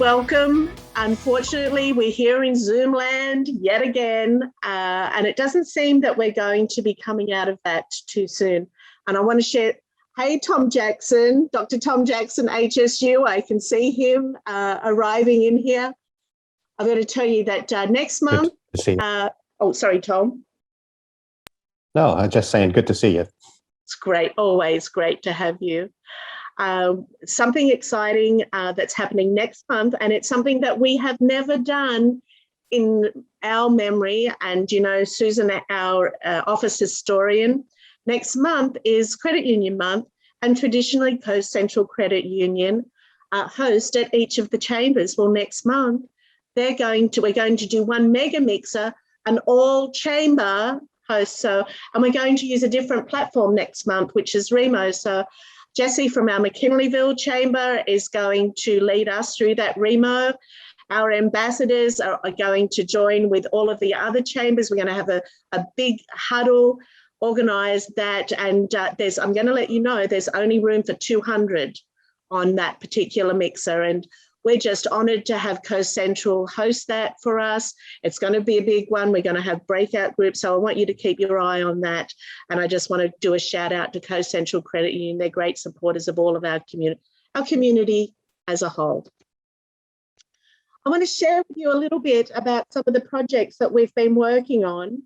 welcome. Unfortunately, we're here in Zoom land yet again, and it doesn't seem that we're going to be coming out of that too soon. And I want to share, hey, Tom Jackson, Dr. Tom Jackson, HSU, I can see him arriving in here. I'm going to tell you that next month, Good to see you. Oh, sorry, Tom. No, I'm just saying good to see you. It's great, always great to have you. Something exciting that's happening next month, and it's something that we have never done in our memory. And, you know, Susan, our office historian, next month is Credit Union Month, and traditionally Coast Central Credit Union host at each of the chambers. Well, next month, we're going to do one mega mixer, an all chamber host. So, and we're going to use a different platform next month, which is Remo. So Jessie from our McKinleyville chamber is going to lead us through that Remo. Our ambassadors are going to join with all of the other chambers. We're going to have a big huddle, organize that. And I'm going to let you know, there's only room for 200 on that particular mixer. And we're just honored to have Coast Central host that for us. It's going to be a big one. We're going to have breakout groups. So I want you to keep your eye on that. And I just want to do a shout out to Coast Central Credit Union. They're great supporters of all of our community as a whole. I want to share with you a little bit about some of the projects that we've been working on.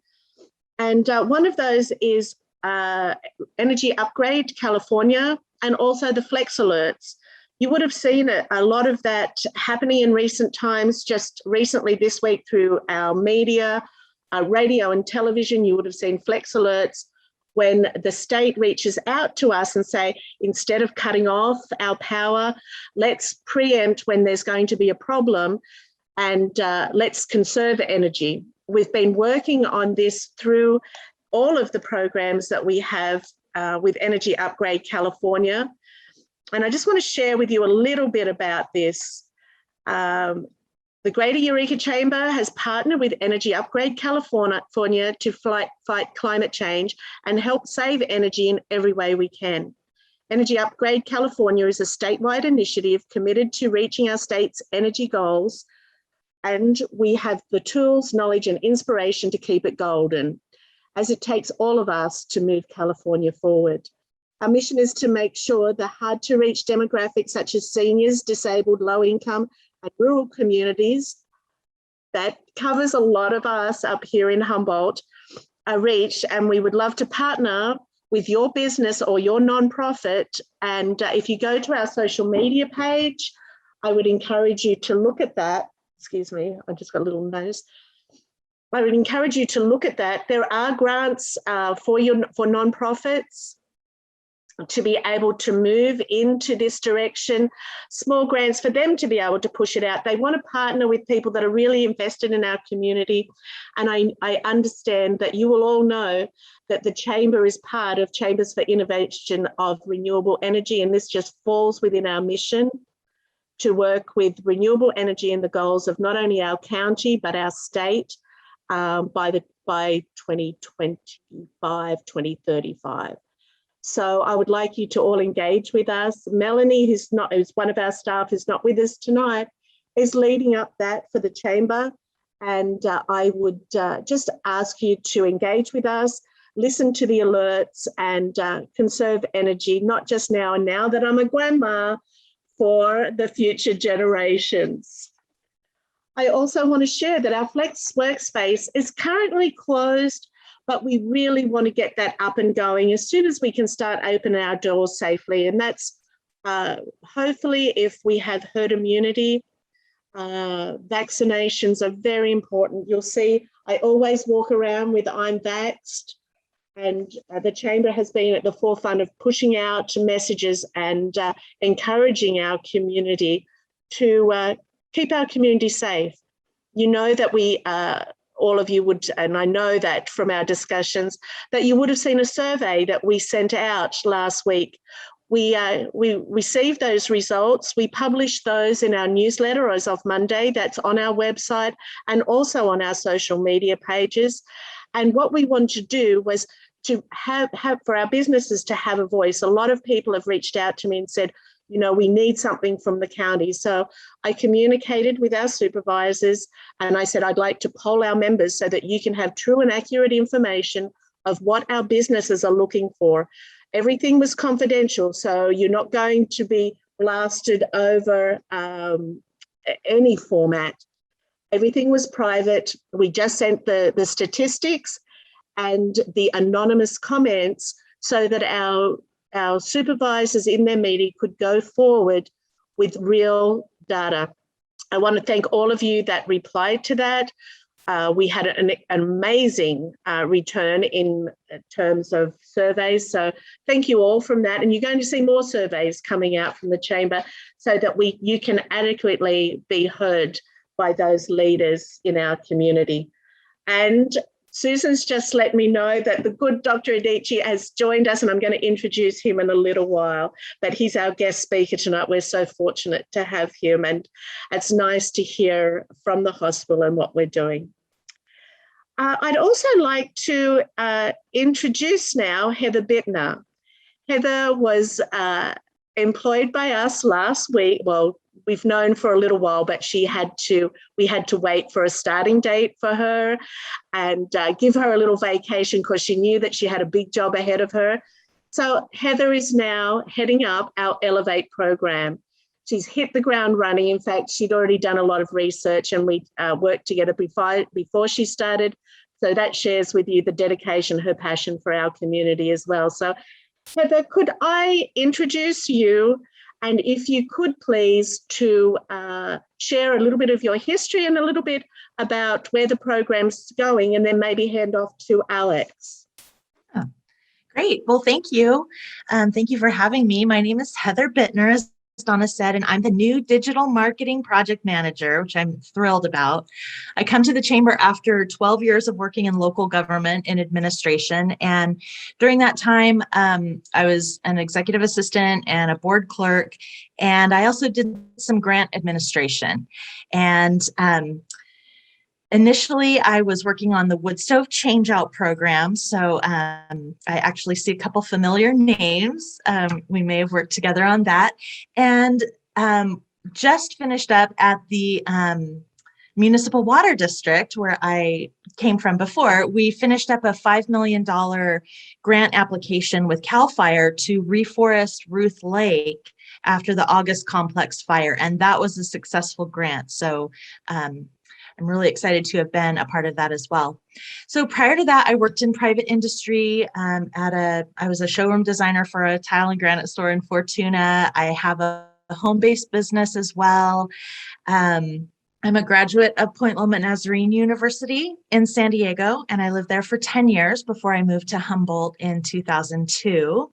And one of those is Energy Upgrade California, and also the Flex Alerts. You would have seen a lot of that happening in recent times, just recently this week through our media, radio and television. You would have seen Flex Alerts when the state reaches out to us and say, instead of cutting off our power, let's preempt when there's going to be a problem, and let's conserve energy. We've been working on this through all of the programs that we have with Energy Upgrade California. And I just want to share with you a little bit about this. The Greater Eureka Chamber has partnered with Energy Upgrade California to fight climate change and help save energy in every way we can. Energy Upgrade California is a statewide initiative committed to reaching our state's energy goals, and we have the tools, knowledge, and inspiration to keep it golden, as it takes all of us to move California forward. Our mission is to make sure the hard-to-reach demographics such as seniors, disabled, low-income, and rural communities, that covers a lot of us up here in Humboldt, are reached, and we would love to partner with your business or your nonprofit. And if you go to our social media page, I would encourage you to look at that. Excuse me, I just got a little nose. I would encourage you to look at that. There are grants for nonprofits to be able to move into this direction, small grants for them to be able to push it out. They want to partner with people that are really invested in our community. And I understand that you will all know that the Chamber is part of Chambers for Innovation of Renewable Energy, and this just falls within our mission to work with renewable energy and the goals of not only our county, but our state by 2025, 2035. So I would like you to all engage with us. Melanie, who's one of our staff, who's not with us tonight, is leading up that for the chamber. And I would just ask you to engage with us, listen to the alerts, and conserve energy, not just now and now that I'm a grandma, for the future generations. I also want to share that our Flex Workspace is currently closed, but we really want to get that up and going as soon as we can start opening our doors safely. And that's hopefully if we have herd immunity. Vaccinations are very important. You'll see I always walk around with I'm vaxxed, and the Chamber has been at the forefront of pushing out messages and encouraging our community to keep our community safe. You know that we all of you would, and I know that from our discussions, that you would have seen a survey that we sent out last week. We received those results. We published those in our newsletter as of Monday. That's on our website and also on our social media pages. And what we wanted to do was to have for our businesses to have a voice. A lot of people have reached out to me and said, we need something from the county. So I communicated with our supervisors and I said, I'd like to poll our members so that you can have true and accurate information of what our businesses are looking for. Everything was confidential, so you're not going to be blasted over any format. Everything was private. We just sent the statistics and the anonymous comments so that our supervisors in their meeting could go forward with real data. I want to thank all of you that replied to that. We had an amazing return in terms of surveys. So thank you all from that. And you're going to see more surveys coming out from the chamber so that you can adequately be heard by those leaders in our community. And Susan's just let me know that the good Dr. Adichie has joined us, and I'm going to introduce him in a little while, but he's our guest speaker tonight. We're so fortunate to have him, and it's nice to hear from the hospital and what we're doing. I'd also like to introduce now Heather Bittner. Heather was employed by us last week. Well, we've known for a little while, but we had to wait for a starting date for her and give her a little vacation because she knew that she had a big job ahead of her. So Heather is now heading up our Elevate program. She's hit the ground running. In fact, she'd already done a lot of research and we worked together before she started. So that shares with you the dedication, her passion for our community as well. So Heather, could I introduce you? And if you could please to share a little bit of your history and a little bit about where the program's going, and then maybe hand off to Alex. Oh, great. Well, thank you. Thank you for having me. My name is Heather Bittner, as Donna said, and I'm the new digital marketing project manager, which I'm thrilled about. I come to the chamber after 12 years of working in local government in administration. And during that time, I was an executive assistant and a board clerk. And I also did some grant administration. And initially, I was working on the wood stove changeout program. So I actually see a couple familiar names. We may have worked together on that. And just finished up at the municipal water district where I came from before. We finished up a $5 million grant application with CAL FIRE to reforest Ruth Lake after the August complex fire. And that was a successful grant. So I'm really excited to have been a part of that as well. So prior to that, I worked in private industry. I was a showroom designer for a tile and granite store in Fortuna. I have a home-based business as well. I'm a graduate of Point Loma Nazarene University in San Diego, and I lived there for 10 years before I moved to Humboldt in 2002.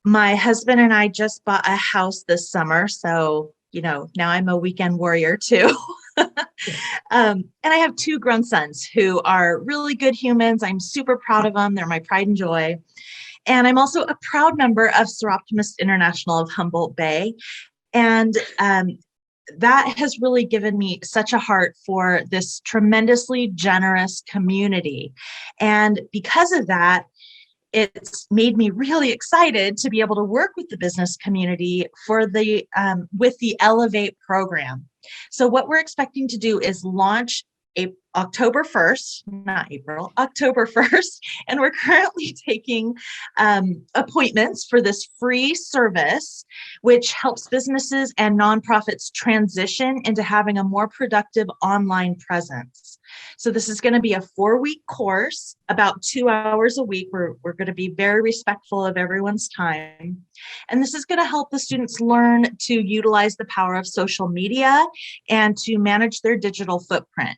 My husband and I just bought a house this summer, so now I'm a weekend warrior too. And I have 2 grown sons who are really good humans. I'm super proud of them. They're my pride and joy. And I'm also a proud member of Seroptimist International of Humboldt Bay. And that has really given me such a heart for this tremendously generous community. And because of that, it's made me really excited to be able to work with the business community for with the Elevate program. So what we're expecting to do is launch October 1st, not April, October 1st. And we're currently taking appointments for this free service, which helps businesses and nonprofits transition into having a more productive online presence. So this is going to be a 4-week course, about 2 hours a week. We're going to be very respectful of everyone's time. And this is going to help the students learn to utilize the power of social media and to manage their digital footprint.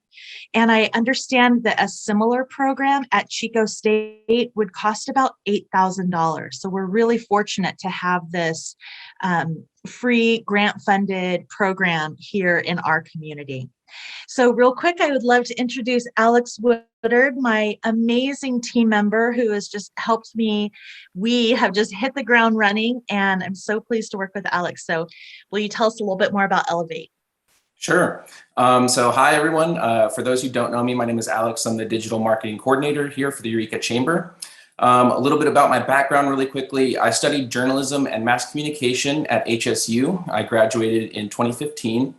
And I understand that a similar program at Chico State would cost about $8,000. So we're really fortunate to have this free grant-funded program here in our community. So real quick, I would love to introduce Alex Woodard, my amazing team member who has just helped me. We have just hit the ground running, and I'm so pleased to work with Alex. So will you tell us a little bit more about Elevate? Sure. So hi, everyone. For those who don't know me, my name is Alex. I'm the digital marketing coordinator here for the Eureka Chamber. A little bit about my background really quickly. I studied journalism and mass communication at HSU. I graduated in 2015.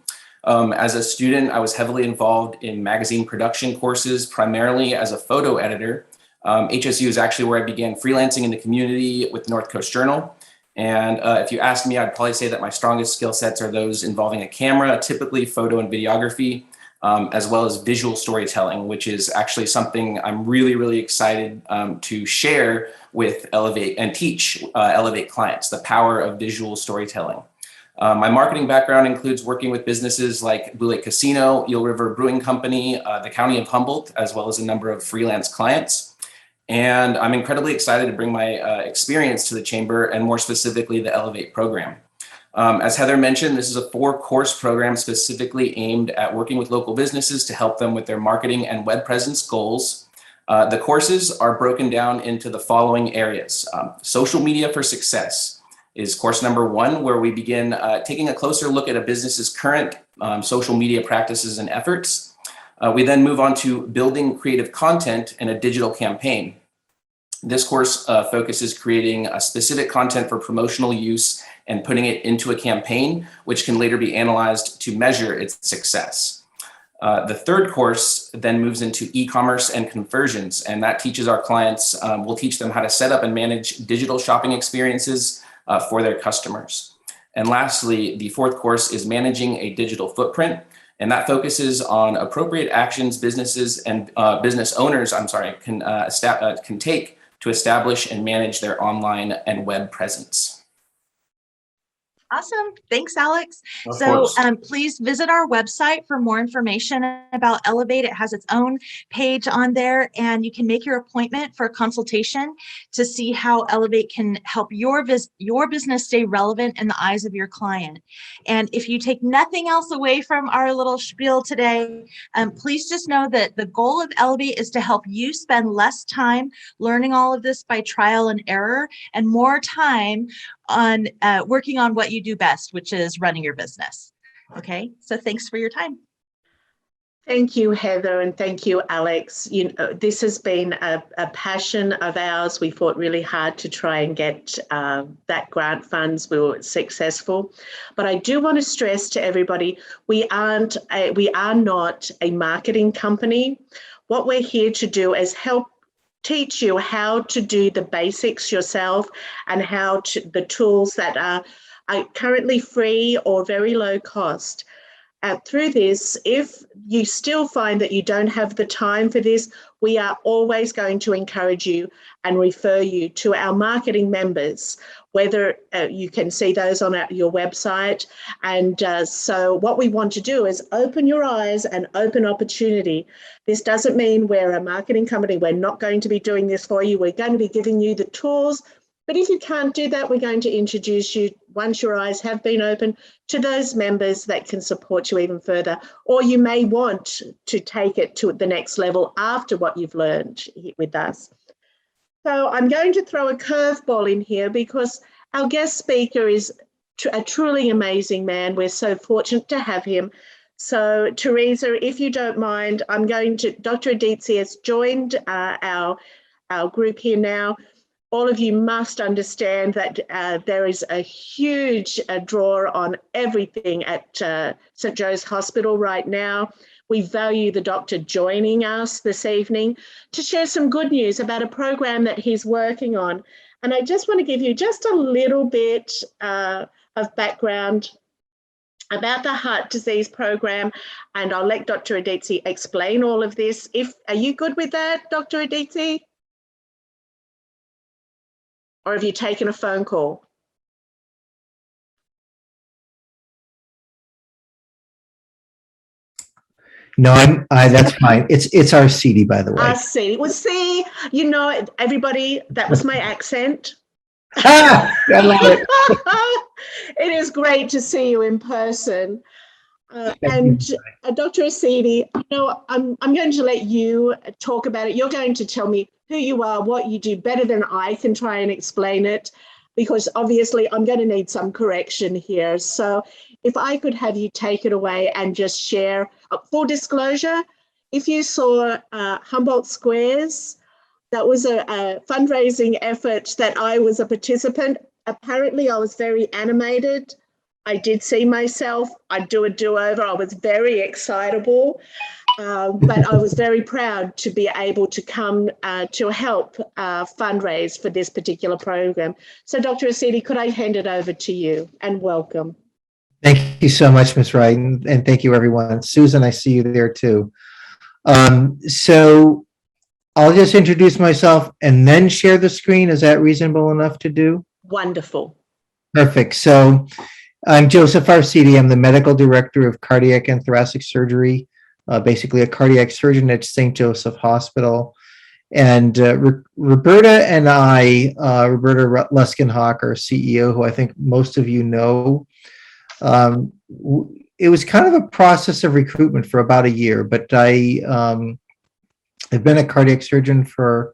As a student, I was heavily involved in magazine production courses, primarily as a photo editor. HSU is actually where I began freelancing in the community with North Coast Journal. And if you ask me, I'd probably say that my strongest skill sets are those involving a camera, typically photo and videography, as well as visual storytelling, which is actually something I'm really, really excited to share with Elevate and teach Elevate clients, the power of visual storytelling. My marketing background includes working with businesses like Blue Lake Casino, Eel River Brewing Company, the County of Humboldt, as well as a number of freelance clients. And I'm incredibly excited to bring my experience to the Chamber, and more specifically, the Elevate program. As Heather mentioned, this is a 4-course program specifically aimed at working with local businesses to help them with their marketing and web presence goals. The courses are broken down into the following areas. Social media for success is course number 1, where we begin taking a closer look at a business's current social media practices and efforts. We then move on to building creative content in a digital campaign. This course focuses creating a specific content for promotional use and putting it into a campaign, which can later be analyzed to measure its success. The 3rd course then moves into e-commerce and conversions, and that teaches our clients, we'll teach them how to set up and manage digital shopping experiences for their customers. And lastly, the 4th course is managing a digital footprint, and that focuses on appropriate actions businesses and business owners, can take to establish and manage their online and web presence. Awesome. Thanks, Alex. Of So course. please visit our website for more information about Elevate. It has its own page on there, and you can make your appointment for a consultation to see how Elevate can help your business stay relevant in the eyes of your client. And if you take nothing else away from our little spiel today, please just know that the goal of Elevate is to help you spend less time learning all of this by trial and error, and more time on working on what you do best, which is running your business. Okay, so thanks for your time. Thank you, Heather, and thank you, Alex. This has been a passion of ours. We fought really hard to try and get that grant funds. We were successful, but I do want to stress to everybody, we are not a marketing company. What we're here to do is help teach you how to do the basics yourself, and how to the tools that are currently free or very low cost. Through this, if you still find that you don't have the time for this, we are always going to encourage you and refer you to our marketing members, whether you can see those on your website. And so what we want to do is open your eyes and open opportunity. This doesn't mean we're a marketing company. We're not going to be doing this for you. We're going to be giving you the tools. But if you can't do that, we're going to introduce you, once your eyes have been open, to those members that can support you even further. Or you may want to take it to the next level after what you've learned with us. So I'm going to throw a curveball in here, because our guest speaker is a truly amazing man. We're so fortunate to have him. So Teresa, if you don't mind, Dr. Aditsi has joined our group here now. All of you must understand that there is a huge draw on everything at St. Joe's Hospital right now. We value the doctor joining us this evening to share some good news about a program that he's working on. And I just want to give you just a little bit of background about the heart disease program, and I'll let Dr. Aditsi explain all of this. Are you good with that, Dr. Aditsi? Or have you taken a phone call? No, that's fine. It's Arcidi, by the way. Arcidi. Well, see, everybody, that was my accent. I love it. It is great to see you in person. And Dr. Arcidi, I'm going to let you talk about it. You're going to tell me who you are, what you do, better than I can try and explain it, because obviously I'm going to need some correction here. So if I could have you take it away and just share, full disclosure, if you saw Humboldt Squares That was a fundraising effort that I was a participant. Apparently, I was very animated. I did see myself. I'd do a do-over. I was very excitable, but I was very proud to be able to come to help fundraise for this particular program. So, Dr. Arcidi, could I hand it over to you, and welcome. Thank you so much, Ms. Wright, and thank you, everyone. Susan, I see you there too. So I'll just introduce myself and then share the screen. Is that reasonable enough to do? Wonderful. Perfect. So I'm Joseph Arcidi. I'm the medical director of cardiac and thoracic surgery, basically a cardiac surgeon at St. Joseph Hospital. And Roberta and I, Roberta Luskenhock, our CEO, who I think most of you know, it was kind of a process of recruitment for about a year, but I've been a cardiac surgeon for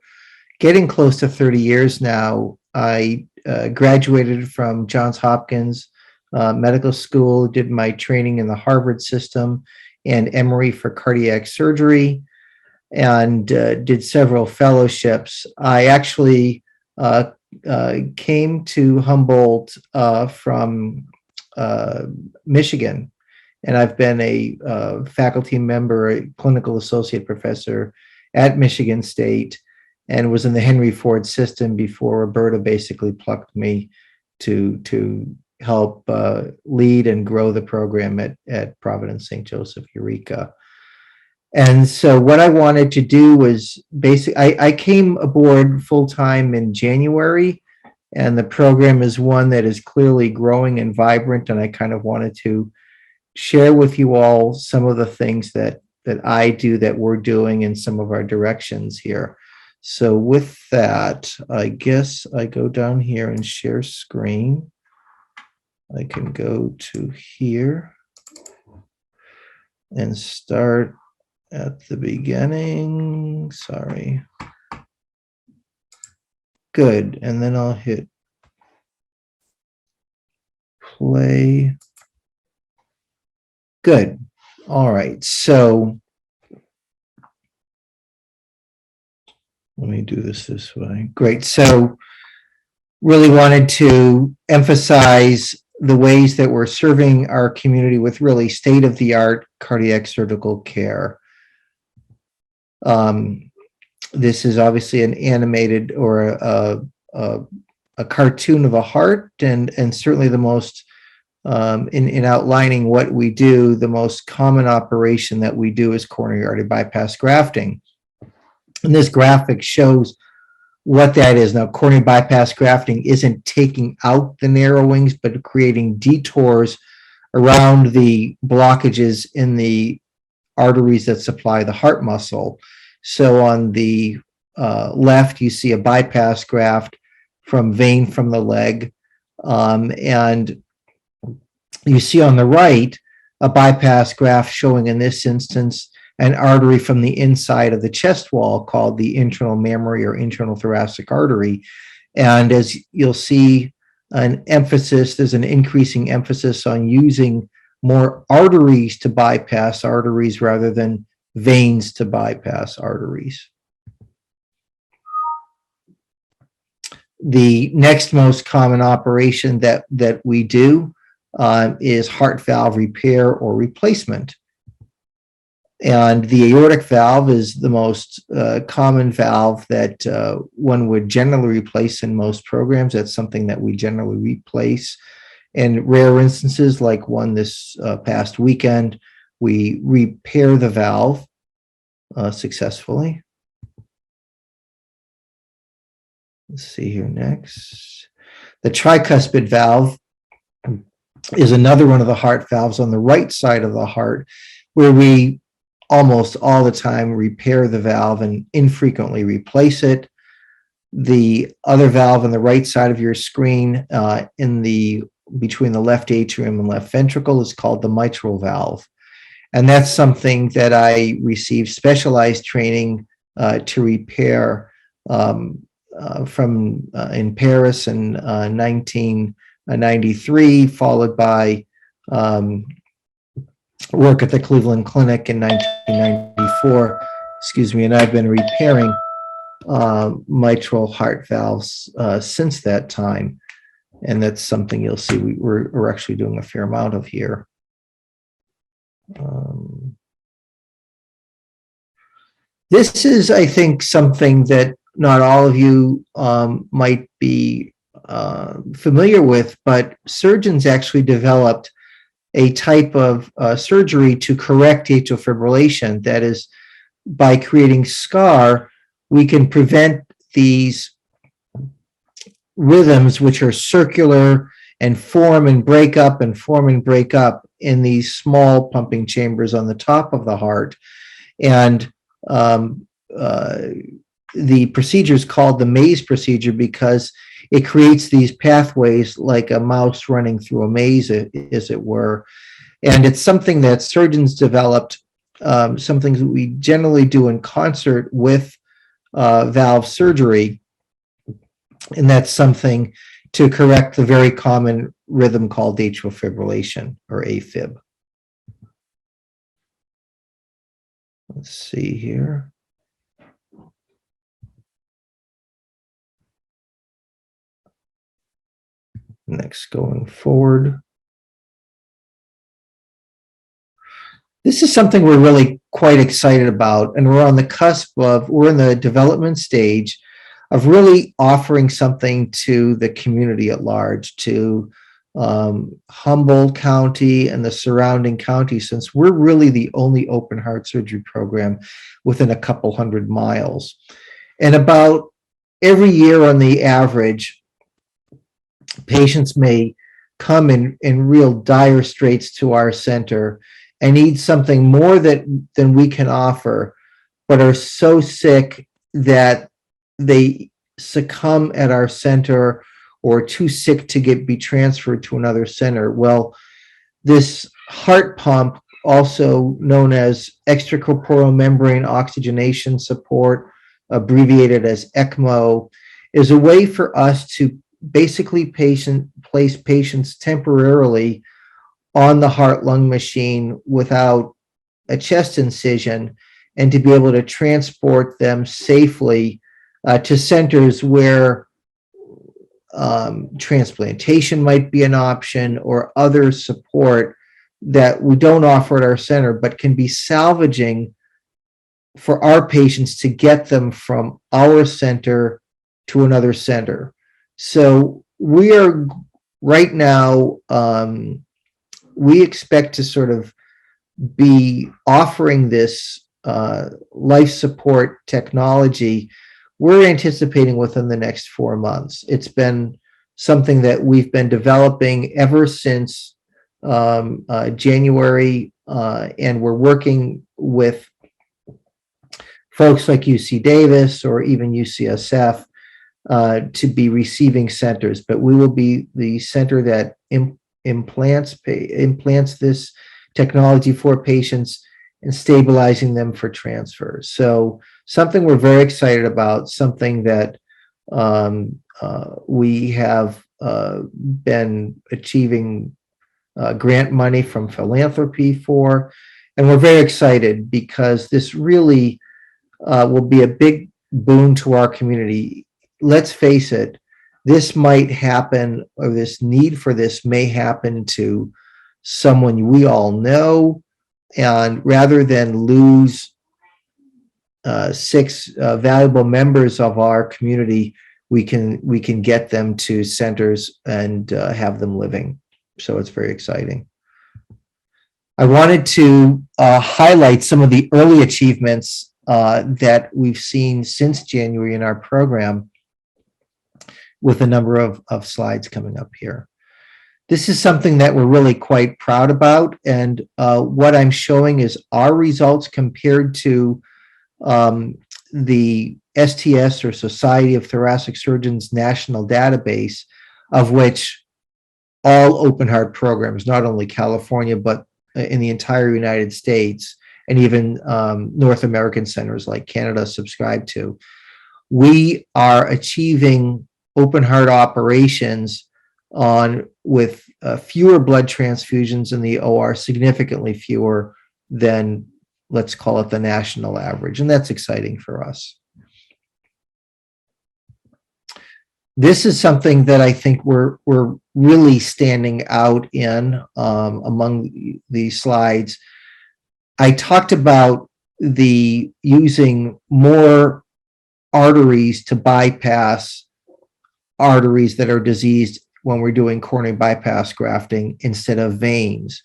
getting close to 30 years now. I graduated from Johns Hopkins Medical School, did my training in the Harvard system and Emory for cardiac surgery, and did several fellowships. I actually came to Humboldt from Michigan, and I've been a faculty member, a clinical associate professor at Michigan State, and was in the Henry Ford system before Roberta basically plucked me to help lead and grow the program at Providence St. Joseph Eureka. And so what I wanted to do was I came aboard full-time in January, and the program is one that is clearly growing and vibrant, and I kind of wanted to share with you all some of the things that I do, that we're doing, and some of our directions here. So with that, I guess I go down here and share screen. I can go to here and start at the beginning. Sorry. Good. And then I'll hit play. Good. All right. So let me do this way. Great. So really wanted to emphasize the ways that we're serving our community with really state-of-the-art cardiac surgical care. This is obviously an animated or a cartoon of a heart, and certainly the most, in outlining what we do, the most common operation that we do is coronary artery bypass grafting. And this graphic shows what that is. Now, coronary bypass grafting isn't taking out the narrowings, but creating detours around the blockages in the arteries that supply the heart muscle. So on the left, you see a bypass graft from vein from the leg. And you see on the right, a bypass graft showing, in this instance, an artery from the inside of the chest wall called the internal mammary or internal thoracic artery. And as you'll see, there's an increasing emphasis on using more arteries to bypass arteries rather than veins to bypass arteries. The next most common operation that we do is heart valve repair or replacement. And the aortic valve is the most common valve that one would generally replace in most programs. That's something that we generally replace. In rare instances, like one this past weekend, we repair the valve successfully. Let's see here next. The tricuspid valve is another one of the heart valves on the right side of the heart, where we almost all the time repair the valve and infrequently replace it. The other valve on the right side of your screen between the left atrium and left ventricle is called the mitral valve. And that's something that I received specialized training to repair in Paris in 1993, followed by work at the Cleveland Clinic in 1994, and I've been repairing mitral heart valves since that time. And that's something you'll see we're actually doing a fair amount of here. This is, I think, something that not all of you might be familiar with, but surgeons actually developed a type of surgery to correct atrial fibrillation. That is, by creating scar, we can prevent these rhythms, which are circular and form and break up and form and break up in these small pumping chambers on the top of the heart. And the procedure is called the maze procedure because it creates these pathways like a mouse running through a maze, as it were. And it's something that surgeons developed, something that we generally do in concert with valve surgery. And that's something to correct the very common rhythm called atrial fibrillation, or AFib. Let's see here. Next, going forward. This is something we're really quite excited about, and we're on the cusp of, we're in the development stage of really offering something to the community at large, to Humboldt County and the surrounding counties, since we're really the only open heart surgery program within a couple 100 miles. And about every year on the average, patients may come in real dire straits to our center and need something more than we can offer, but are so sick that they succumb at our center or too sick to be transferred to another center. Well, this heart pump, also known as extracorporeal membrane oxygenation support, abbreviated as ECMO, is a way for us to basically place patients temporarily on the heart-lung machine without a chest incision, and to be able to transport them safely to centers where transplantation might be an option, or other support that we don't offer at our center, but can be salvaging for our patients to get them from our center to another center. So we are right now, we expect to sort of be offering this life support technology. We're anticipating within the next 4 months. It's been something that we've been developing ever since January, and we're working with folks like UC Davis or even UCSF to be receiving centers. But we will be the center that implants this technology for patients and stabilizing them for transfer. So something we're very excited about, something that we have been achieving grant money from philanthropy for, and we're very excited because this really will be a big boon to our community. Let's face it, this might happen, or this need for this may happen to someone we all know, and rather than lose 6 valuable members of our community, we can get them to centers and have them living. So it's very exciting. I wanted to highlight some of the early achievements that we've seen since January in our program, with a number of slides coming up here. This is something that we're really quite proud about, and what I'm showing is our results compared to the STS, or Society of Thoracic Surgeons national database, of which all open heart programs, not only California, but in the entire United States, and even North American centers like Canada subscribe to. We are achieving open heart operations with fewer blood transfusions in the OR, significantly fewer than, let's call it, the national average. And that's exciting for us. This is something that I think we're really standing out in among the slides. I talked about the using more arteries to bypass arteries that are diseased when we're doing coronary bypass grafting instead of veins.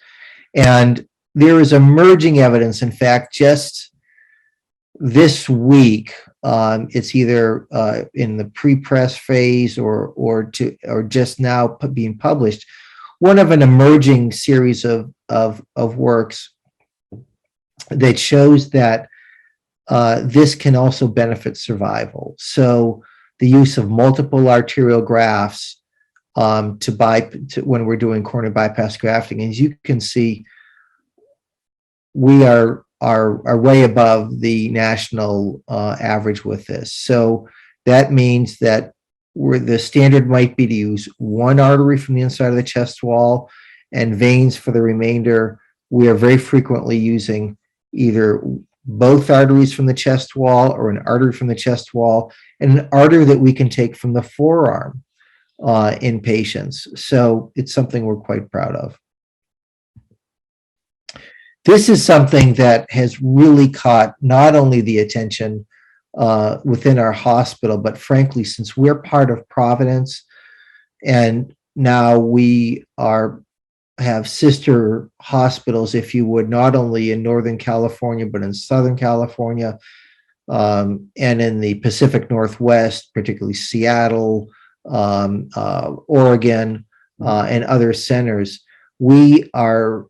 And there is emerging evidence, in fact, just this week, it's either in the pre-press phase or just now being published, one of an emerging series of works that shows that this can also benefit survival. So the use of multiple arterial grafts when we're doing coronary bypass grafting, as you can see, we are way above the national average with this. So that means that the standard might be to use one artery from the inside of the chest wall and veins for the remainder. We are very frequently using either both arteries from the chest wall or an artery from the chest wall and an artery that we can take from the forearm in patients. So it's something we're quite proud of. This is something that has really caught not only the attention within our hospital, but frankly, since we're part of Providence, and now we have sister hospitals, if you would, not only in Northern California, but in Southern California, and in the Pacific Northwest, particularly Seattle, Oregon, and other centers. We are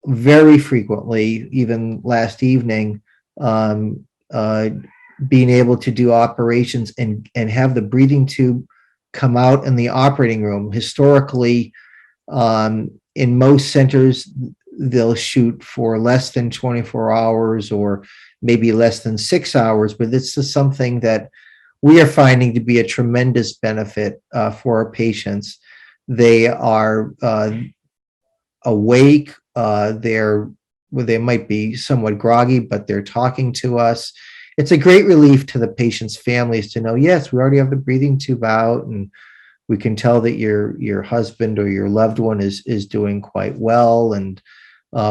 very frequently, even last evening, being able to do operations and have the breathing tube come out in the operating room. Historically, in most centers, they'll shoot for less than 24 hours or maybe less than 6 hours, but this is something that we are finding to be a tremendous benefit for our patients. They are awake. They might be somewhat groggy, but they're talking to us. It's a great relief to the patient's families to know, yes, we already have the breathing tube out, and we can tell that your husband or your loved one is doing quite well. And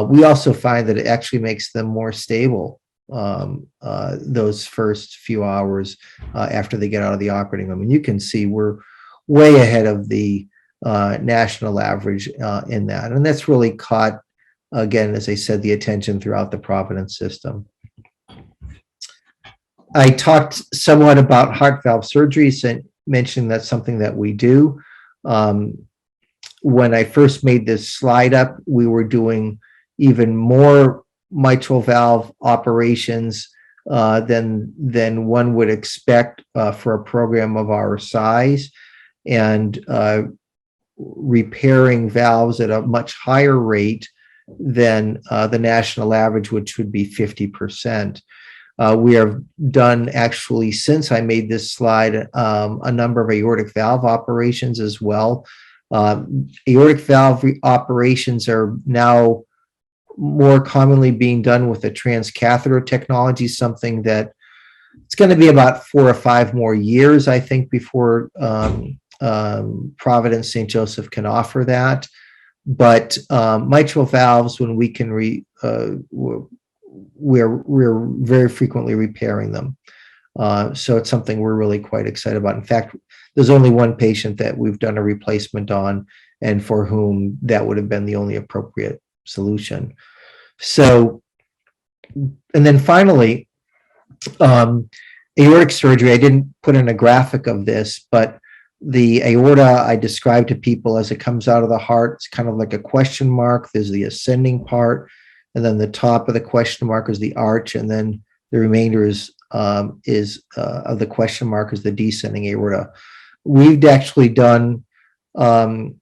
we also find that it actually makes them more stable those first few hours after they get out of the operating room. And you can see we're way ahead of the national average in that. And that's really caught, again, as I said, the attention throughout the Providence system. I talked somewhat about heart valve surgeries and mentioned that's something that we do. When I first made this slide up, we were doing even more mitral valve operations than one would expect for a program of our size, and repairing valves at a much higher rate than the national average, which would be 50%. We have done, actually, since I made this slide, a number of aortic valve operations as well. Aortic valve operations are now more commonly being done with a transcatheter technology, something that it's going to be about 4 or 5 more years, I think, before Providence St. Joseph can offer that. But mitral valves, when we can we're very frequently repairing them. So it's something we're really quite excited about. In fact, there's only one patient that we've done a replacement on, and for whom that would have been the only appropriate solution. So, and then finally, aortic surgery. I didn't put in a graphic of this, but the aorta I describe to people as it comes out of the heart. It's kind of like a question mark. There's the ascending part, and then the top of the question mark is the arch, and then the remainder is of the question mark is the descending aorta. We've actually done 3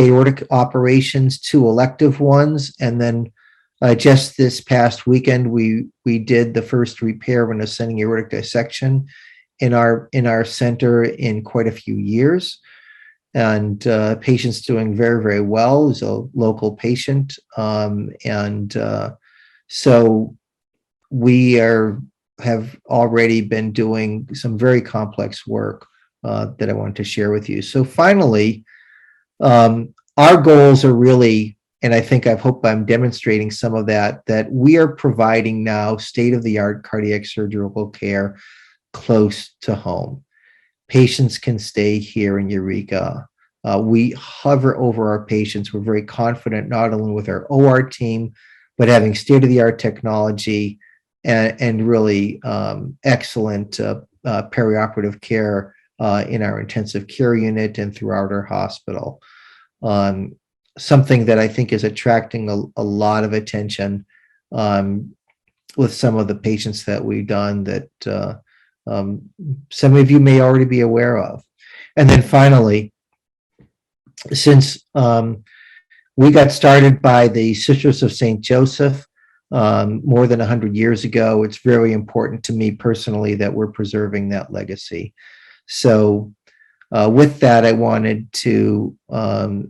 aortic operations, 2 elective ones, and then just this past weekend we did the first repair of an ascending aortic dissection in our center in quite a few years. And patient's doing very, very well. He's a local patient. So we are have already been doing some very complex work that I wanted to share with you. So finally, our goals are really, and I think I hope I'm demonstrating some of that, that we are providing now state-of-the-art cardiac surgical care close to home. Patients can stay here in Eureka. We hover over our patients. We're very confident not only with our OR team, but having state-of-the-art technology and really excellent perioperative care in our intensive care unit and throughout our hospital. Something that I think is attracting a lot of attention with some of the patients that we've done that some of you may already be aware of. And then finally, since we got started by the Sisters of St. Joseph more than 100 years ago, it's very important to me personally that we're preserving that legacy. So with that, I wanted to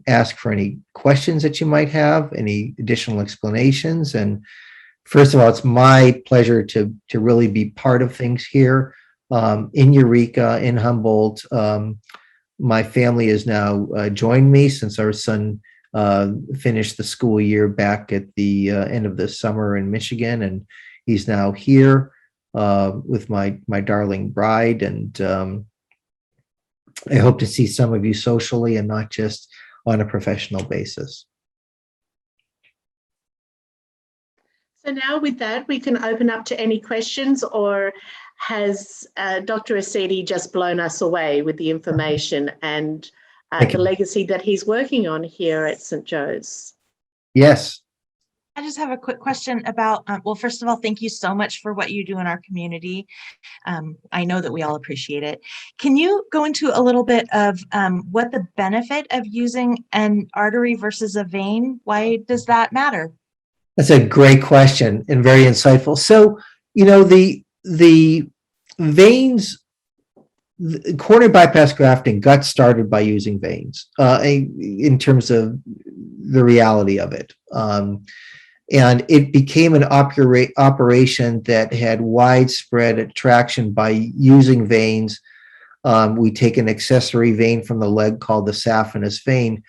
ask for any questions that you might have, any additional explanations. And first of all, it's my pleasure to really be part of things here in Eureka, in Humboldt. My family has now joined me since our son finished the school year back at the end of the summer in Michigan, and he's now here with my darling bride. And I hope to see some of you socially and not just on a professional basis. So now with that, we can open up to any questions, or has Dr. Arcidi just blown us away with the information and the legacy that he's working on here at St. Joe's? Yes. I just have a quick question about, well, first of all, thank you so much for what you do in our community. I know that we all appreciate it. Can you go into a little bit of what the benefit of using an artery versus a vein? Why does that matter? That's a great question and very insightful. So, you know, the veins, coronary bypass grafting got started by using veins in terms of the reality of it. And it became an operation that had widespread attraction by using veins. We take an accessory vein from the leg called the saphenous vein,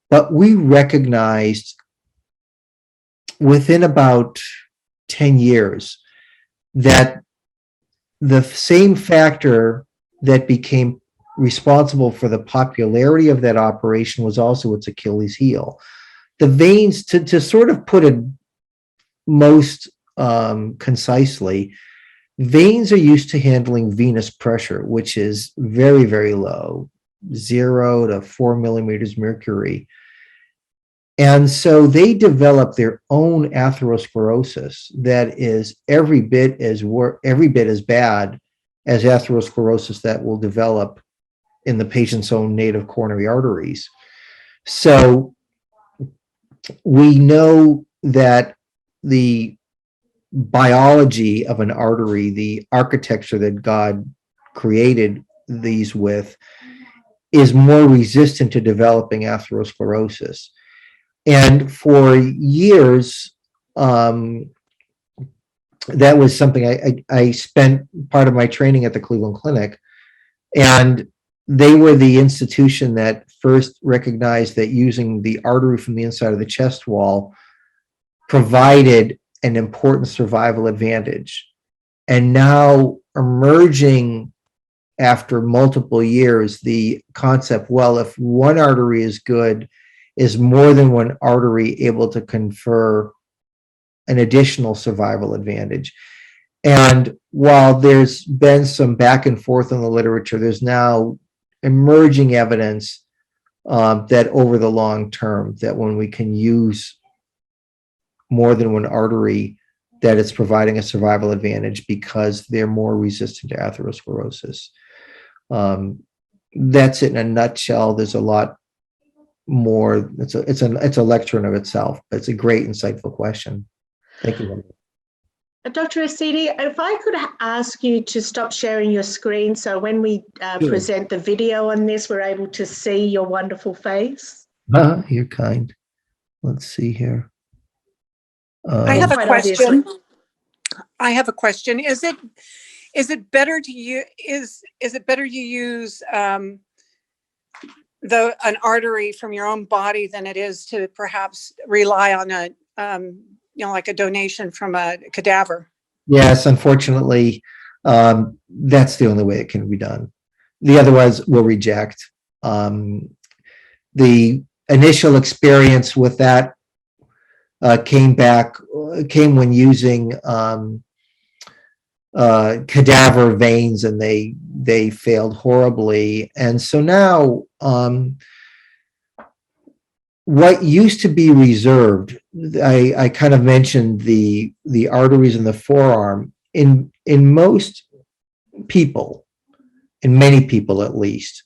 but we recognized within about 10 years that the same factor that became responsible for the popularity of that operation was also its Achilles heel. The veins, to sort of put it most concisely, veins are used to handling venous pressure, which is very, very low, 0 to 4 millimeters mercury. And so they develop their own atherosclerosis that is every bit as bad as atherosclerosis that will develop in the patient's own native coronary arteries. So we know that the biology of an artery, the architecture that God created these with, is more resistant to developing atherosclerosis. And for years, that was something I spent part of my training at the Cleveland Clinic, and they were the institution that first recognized that using the artery from the inside of the chest wall provided an important survival advantage. And now emerging after multiple years, the concept, well, if one artery is good, is more than one artery able to confer an additional survival advantage? And while there's been some back and forth in the literature, there's now emerging evidence that over the long term, that when we can use more than one artery, that it's providing a survival advantage because they're more resistant to atherosclerosis. That's it in a nutshell. There's a lot more. It's a lecture in of itself, but it's a great, insightful question. Thank you. Dr. Arcidi, if I could ask you to stop sharing your screen so when we present the video on this, we're able to see your wonderful face. You're kind. Let's see here. I have a question. I have a question. Is it better to use an artery from your own body than it is to perhaps rely on like a donation from a cadaver? Yes, unfortunately, that's the only way it can be done. The otherwise we'll reject. The initial experience with that came when using cadaver veins, and they failed horribly. And so now, what used to be reserved, I kind of mentioned the arteries in the forearm. In most people, in many people at least,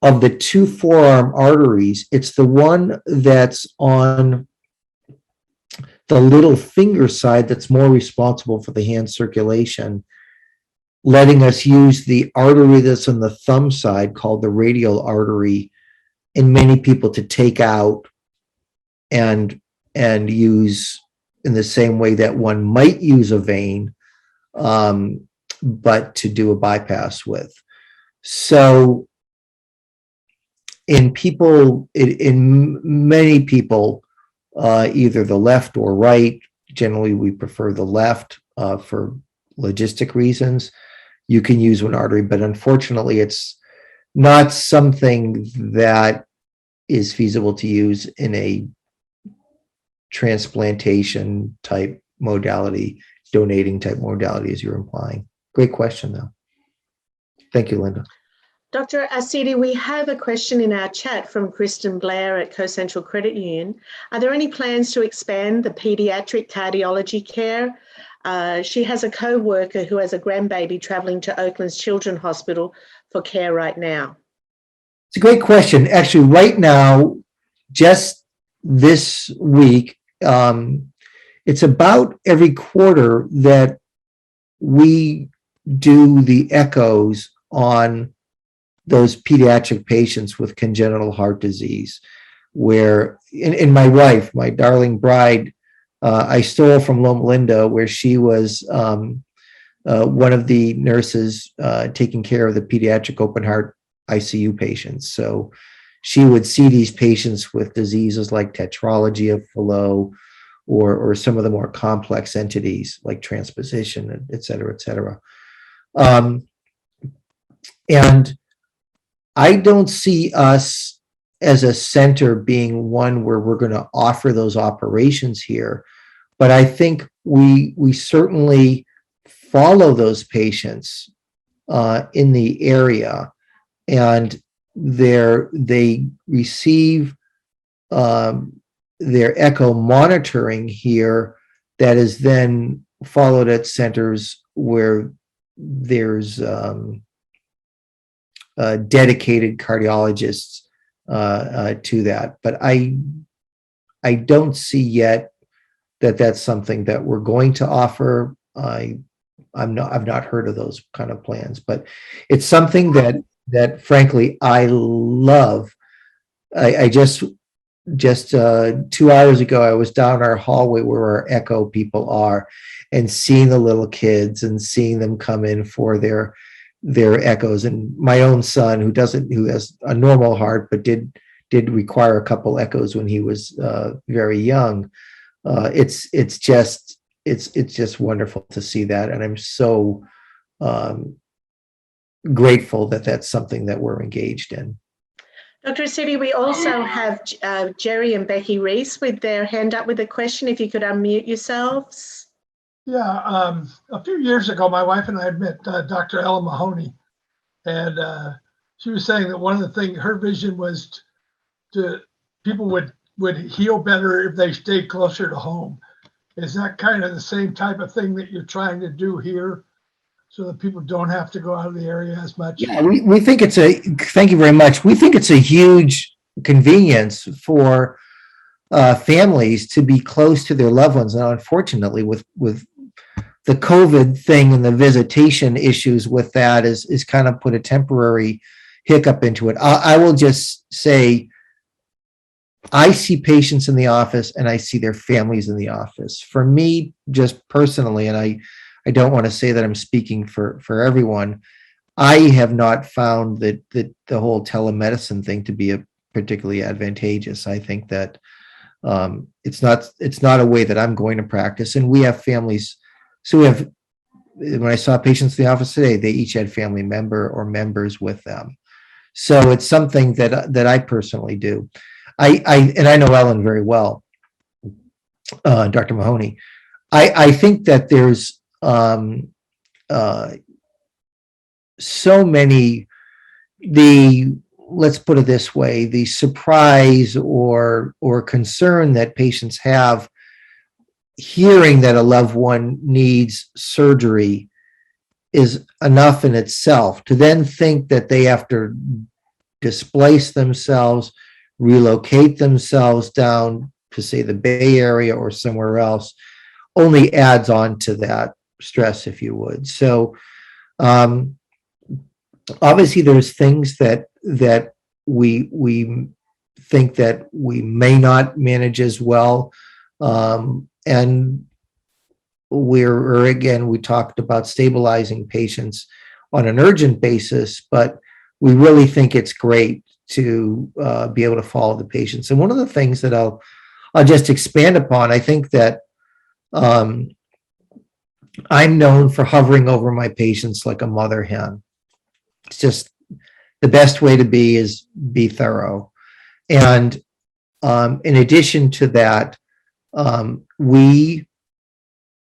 of the two forearm arteries, it's the one that's on the little finger side that's more responsible for the hand circulation, letting us use the artery that's on the thumb side, called the radial artery, in many people to take out and use in the same way that one might use a vein, but to do a bypass with. So in many people, either the left or right, generally we prefer the left for logistic reasons, you can use one artery, but unfortunately it's not something that is feasible to use in a transplantation type modality, donating type modality, as you're implying. Great question, though. Thank you, Linda. Dr. Arcidi, we have a question in our chat from Kristen Blair at Co-Central Credit Union. Are there any plans to expand the pediatric cardiology care? She has a co-worker who has a grandbaby traveling to Oakland's Children's Hospital for care right now. It's a great question. Actually, right now, just this week, it's about every quarter that we do the echoes on those pediatric patients with congenital heart disease, where in my wife, my darling bride, I stole from Loma Linda, where she was one of the nurses taking care of the pediatric open heart ICU patients. So she would see these patients with diseases like tetralogy of Fallot, or some of the more complex entities like transposition, et cetera, et cetera. And I don't see us as a center being one where we're going to offer those operations here, but I think we certainly follow those patients in the area, and they receive their echo monitoring here that is then followed at centers where there's dedicated cardiologists to that. But I don't see yet that that's something that we're going to offer. I've not heard of those kind of plans, but it's something that frankly I love. I just 2 hours ago, I was down our hallway where our echo people are, and seeing the little kids and seeing them come in for their echoes. And my own son, who has a normal heart, but did require a couple echoes when he was very young. It's just wonderful to see that, and I'm so grateful that that's something that we're engaged in. Dr. Arcidi, we also have Jerry and Becky Reese with their hand up with a question. If you could unmute yourselves. Yeah, a few years ago, my wife and I had met Dr. Ella Mahoney, and she was saying that one of the things, her vision was people would heal better if they stayed closer to home. Is that kind of the same type of thing that you're trying to do here, so that people don't have to go out of the area as much? Yeah, we think thank you very much. We think it's a huge convenience for families to be close to their loved ones. And unfortunately, with the COVID thing and the visitation issues with that is kind of put a temporary hiccup into it. I will just say, I see patients in the office and I see their families in the office. For me, just personally, and I don't want to say that I'm speaking for everyone, I have not found that the whole telemedicine thing to be a particularly advantageous. I think that it's not a way that I'm going to practice. And we have families. So when I saw patients in the office today, they each had family member or members with them. So it's something that I personally do. And I know Ellen very well, Dr. Mahoney. I think that there's so many, let's put it this way, the surprise or concern that patients have hearing that a loved one needs surgery is enough in itself. To then think that they have to displace themselves, relocate themselves down to, say, the Bay Area or somewhere else, only adds on to that stress, if you would. So obviously there's things that we think that we may not manage as well. And we talked about stabilizing patients on an urgent basis, but we really think it's great to be able to follow the patients. And one of the things that I'll just expand upon, I think that I'm known for hovering over my patients like a mother hen. It's just the best way to be thorough. And in addition to that, we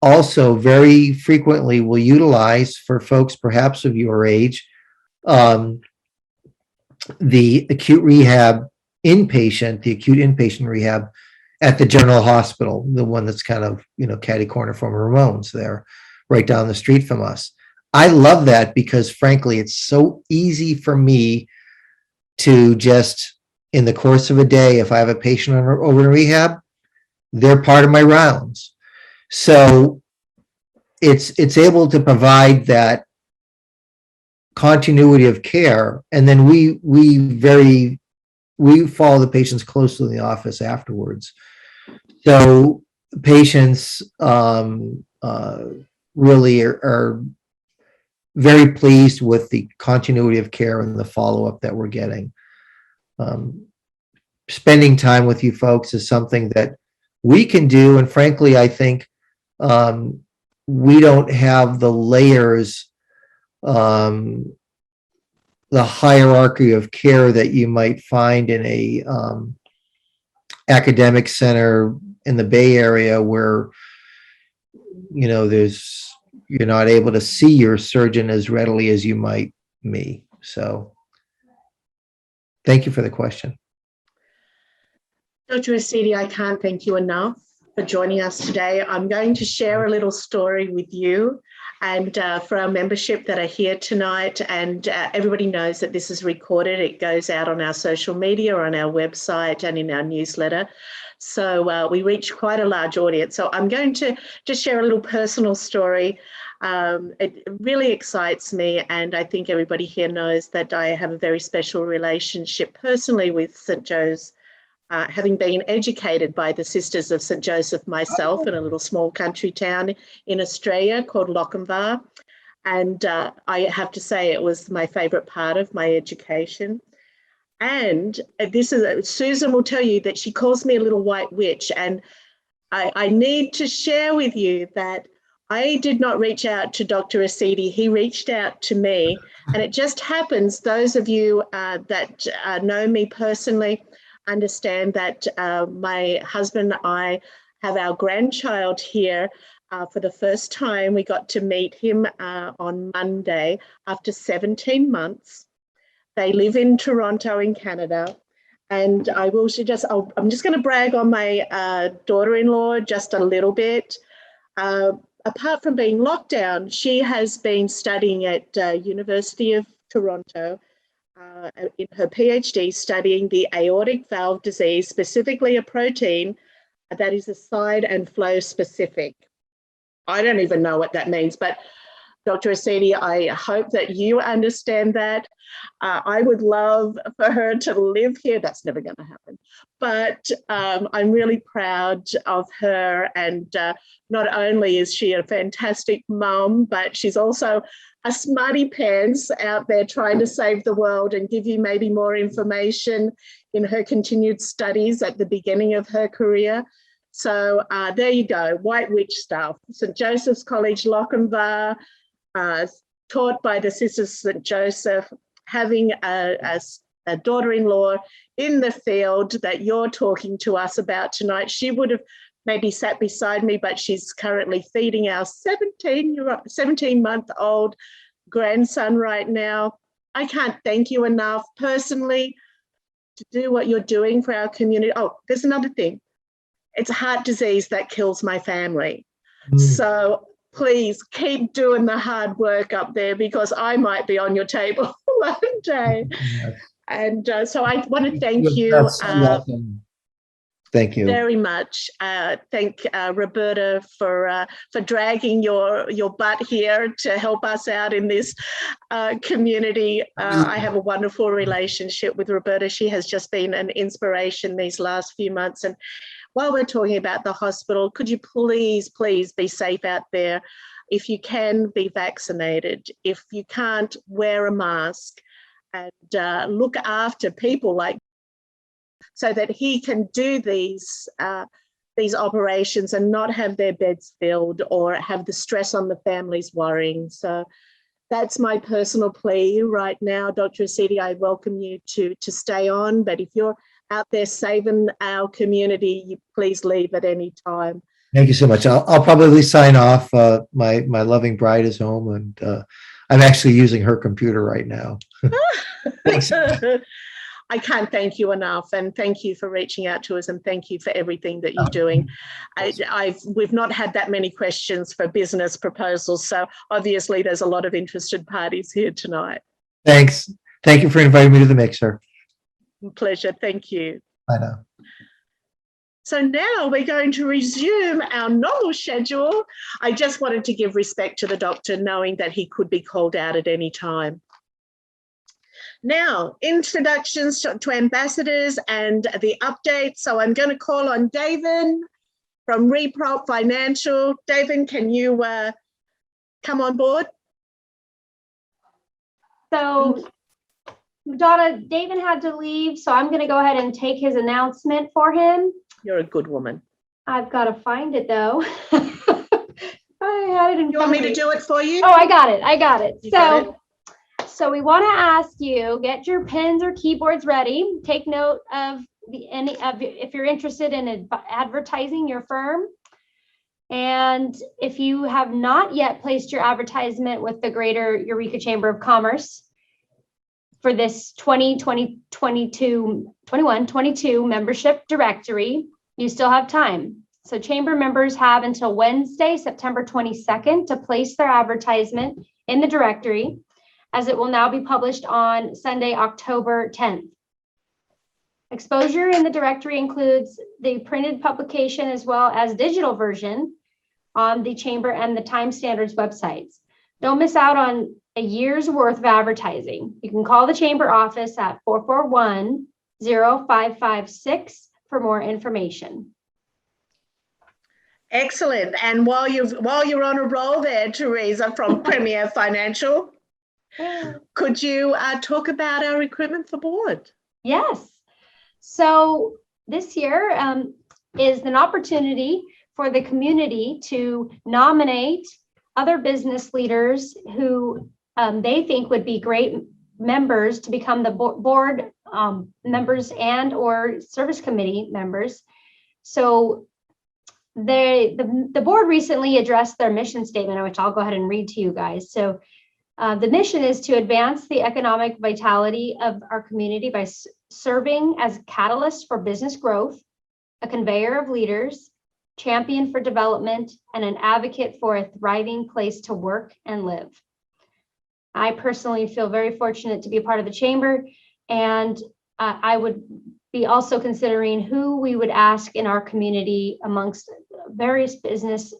also very frequently will utilize, for folks perhaps of your age, the acute inpatient rehab at the General Hospital, the one that's kind of, catty corner from Ramones there, right down the street from us. I love that because, frankly, it's so easy for me to just, in the course of a day, if I have a patient over in rehab, they're part of my rounds. So it's able to provide that continuity of care, and then we follow the patients closely in the office afterwards. So patients really are very pleased with the continuity of care and the follow-up that we're getting. Spending time with you folks is something that we can do, and frankly, I think we don't have the layers, the hierarchy of care that you might find in a academic center in the Bay Area, where you're not able to see your surgeon as readily as you might me. So thank you for the question. Dr. Arcidi, I can't thank you enough for joining us today. I'm going to share a little story with you and for our membership that are here tonight. And everybody knows that this is recorded. It goes out on our social media, on our website, and in our newsletter. So we reach quite a large audience. So I'm going to just share a little personal story. It really excites me, and I think everybody here knows that I have a very special relationship personally with St. Joe's, having been educated by the Sisters of St. Joseph myself in a little small country town in Australia called Lochinvar. And I have to say it was my favourite part of my education. And Susan will tell you that she calls me a little white witch. And I need to share with you that I did not reach out to Dr. Arcidi. He reached out to me. And it just happens, those of you that know me personally understand that my husband and I have our grandchild here for the first time. We got to meet him on Monday after 17 months. They live in Toronto in Canada. And I'm just going to brag on my daughter-in-law just a little bit. Apart from being locked down, she has been studying at University of Toronto in her PhD, studying the aortic valve disease, specifically a protein that is a side and flow specific. I don't even know what that means, but Dr. Arcidi, I hope that you understand that. I would love for her to live here. That's never going to happen. But I'm really proud of her. And not only is she a fantastic mum, but she's also a smarty pants out there trying to save the world and give you maybe more information in her continued studies at the beginning of her career. So there you go, White Witch stuff. St. Joseph's College, Lochinvar, taught by the Sisters of St. Joseph, having a daughter-in-law in the field that you're talking to us about tonight. She would have maybe sat beside me, but she's currently feeding our 17-month-old grandson right now. I can't thank you enough personally to do what you're doing for our community. Oh, there's another thing. It's heart disease that kills my family. So please keep doing the hard work up there, because I might be on your table one day. And so I want to thank you. Awesome. Thank you very much. Thank Roberta for dragging your butt here to help us out in this community. I have a wonderful relationship with Roberta. She has just been an inspiration these last few months. And while we're talking about the hospital, could you please be safe out there? If you can, be vaccinated. If you can't, wear a mask and look after people like, so that he can do these operations and not have their beds filled or have the stress on the families worrying. So that's my personal plea right now. Dr. Arcidi, I welcome you to stay on, but if you're out there saving our community, you please leave at any time. Thank you so much. I'll probably sign off. My loving bride is home, and I'm actually using her computer right now. Thanks. I can't thank you enough, and thank you for reaching out to us, and thank you for everything that you're doing. We've not had that many questions for business proposals, so obviously there's a lot of interested parties here tonight. Thanks. Thank you for inviting me to the mixer. Pleasure. Thank you. I know. So now we're going to resume our normal schedule. I just wanted to give respect to the doctor, knowing that he could be called out at any time. Now, introductions to ambassadors and the updates. So I'm going to call on David from Reprop Financial. David, can you come on board? So, Donna, David had to leave, so I'm going to go ahead and take his announcement for him. You're a good woman. I've got to find it, though. I had it in You want me to do it for you? Oh, I got it. I got it. You got it? So we want to ask you, get your pens or keyboards ready. Take note of if you're interested in advertising your firm. And if you have not yet placed your advertisement with the Greater Eureka Chamber of Commerce for this 2021-22 membership directory, you still have time. So chamber members have until Wednesday, September 22nd to place their advertisement in the directory, as it will now be published on Sunday, October 10th. Exposure in the directory includes the printed publication as well as digital version on the Chamber and the Time Standards websites. Don't miss out on a year's worth of advertising. You can call the Chamber office at 441-0556 for more information. Excellent. And while you're on a roll there, Teresa from Premier Financial, could you talk about our recruitment for board? Yes. So this year is an opportunity for the community to nominate other business leaders who they think would be great members to become the board members and or service committee members. So the board recently addressed their mission statement, which I'll go ahead and read to you guys. So the mission is to advance the economic vitality of our community by serving as a catalyst for business growth, a conveyor of leaders, champion for development, and an advocate for a thriving place to work and live. I personally feel very fortunate to be a part of the chamber, and I would be also considering who we would ask in our community amongst various business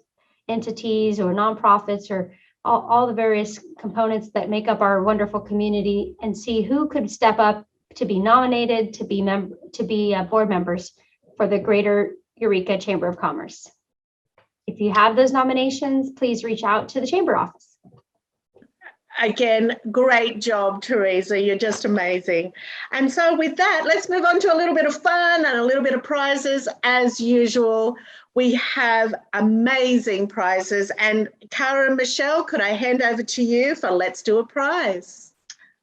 entities or nonprofits or all the various components that make up our wonderful community and see who could step up to be nominated to be board members for the Greater Eureka Chamber of Commerce. If you have those nominations, please reach out to the chamber office. Again, great job, Teresa. You're just amazing. And so with that, let's move on to a little bit of fun and a little bit of prizes. As usual, we have amazing prizes. And Cara and Michelle, could I hand over to you for Let's Do a Prize?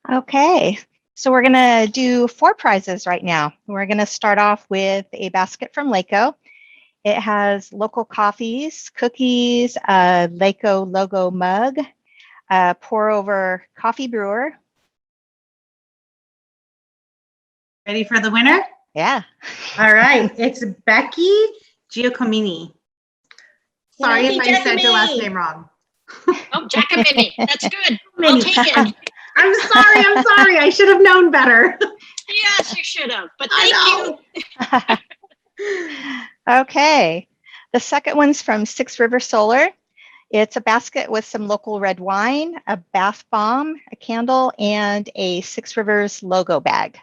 Okay, so we're going to do 4 prizes right now. We're going to start off with a basket from LACO. It has local coffees, cookies, a LACO logo mug, pour over coffee brewer. Ready for the winner? Yeah. All right. It's Becky Giacomini. Sorry if I said your last name wrong. Oh, Giacomini. That's good. I'll Mini. take it. I'm sorry. I should have known better. Yes, you should have. But thank you. Okay. The second one's from Six River Solar. It's a basket with some local red wine, a bath bomb, a candle, and a Six Rivers logo bag.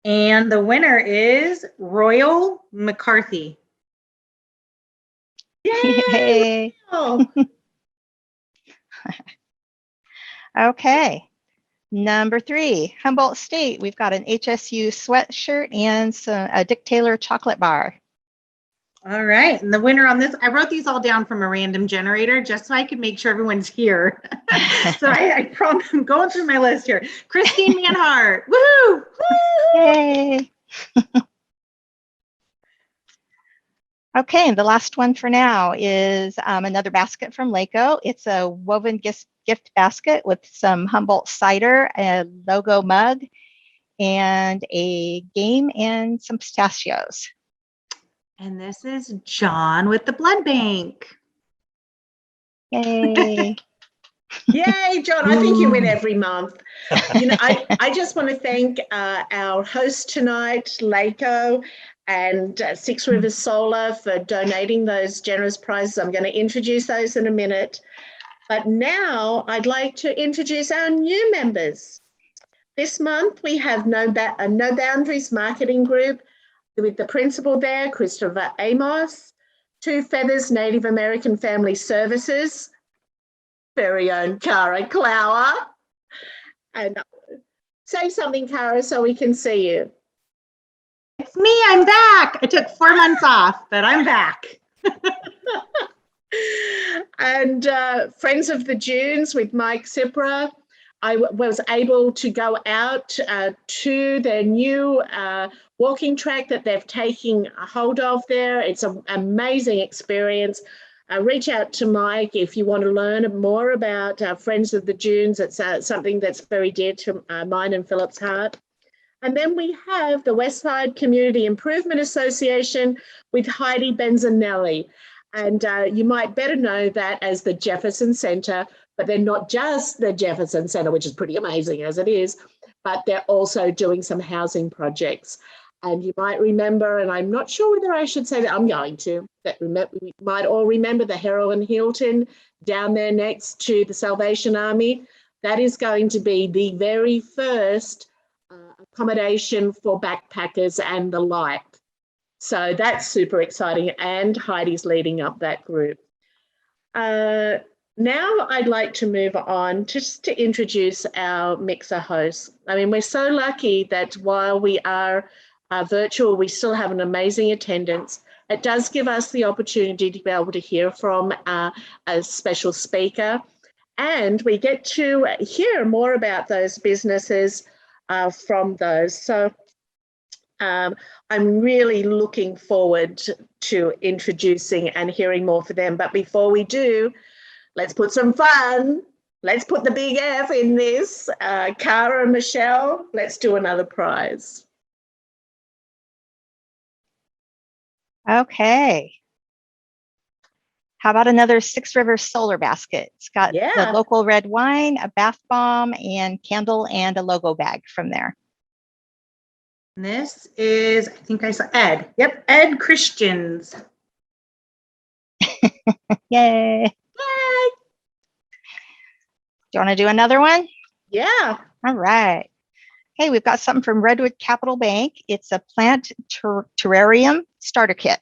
And the winner is Royal McCarthy. Yay! Okay. Number 3, Humboldt State. We've got an HSU sweatshirt and a Dick Taylor chocolate bar. All right. And the winner on this, I wrote these all down from a random generator just so I could make sure everyone's here. So I promise I'm going through my list here. Christine Manhart. Woohoo! Yay! Okay, and the last one for now is another basket from LACO. It's a woven gift basket with some Humboldt cider, a logo mug, and a game and some pistachios. And this is John with the blood bank. Yay! Yay, John. I think you win every month. You know, I just want to thank our host tonight, LACO, and Six Rivers Solar for donating those generous prizes. I'm going to introduce those in a minute. But now I'd like to introduce our new members. This month we have No Boundaries Marketing Group with the principal there, Christopher Amos, Two Feathers Native American Family Services, very own Cara Clower. And say something, Cara, so we can see you. It's me, I'm back. I took 4 months off, but I'm back. And Friends of the Dunes with Mike Cipra. I was able to go out to their new walking track that they've taken hold of there. It's an amazing experience. Reach out to Mike if you want to learn more about Friends of the Dunes. It's something that's very dear to mine and Philip's heart. And then we have the Westside Community Improvement Association with Heidi Benzanelli. And you might better know that as the Jefferson Center, but they're not just the Jefferson Center, which is pretty amazing as it is, but they're also doing some housing projects. And you might remember, and I'm not sure whether I should say that, I'm going to, that we might all remember the Heroin Hilton down there next to the Salvation Army. That is going to be the very first accommodation for backpackers and the like. So that's super exciting, and Heidi's leading up that group. Now I'd like to move on just to introduce our mixer hosts. I mean, we're so lucky that while we are virtual, we still have an amazing attendance. It does give us the opportunity to be able to hear from a special speaker, and we get to hear more about those businesses from those. So I'm really looking forward to introducing and hearing more for them. But before we do, let's put some fun. Let's put the big F in this. Cara and Michelle, let's do another prize. Okay. How about another Six Rivers Solar basket? It's got the local red wine, a bath bomb, and candle, and a logo bag from there. And this is, I think I saw Ed. Yep, Ed Christians. Yay. Yay. you want to do another one? Yeah. All right. Okay, we've got something from Redwood Capital Bank. It's a plant terrarium starter kit.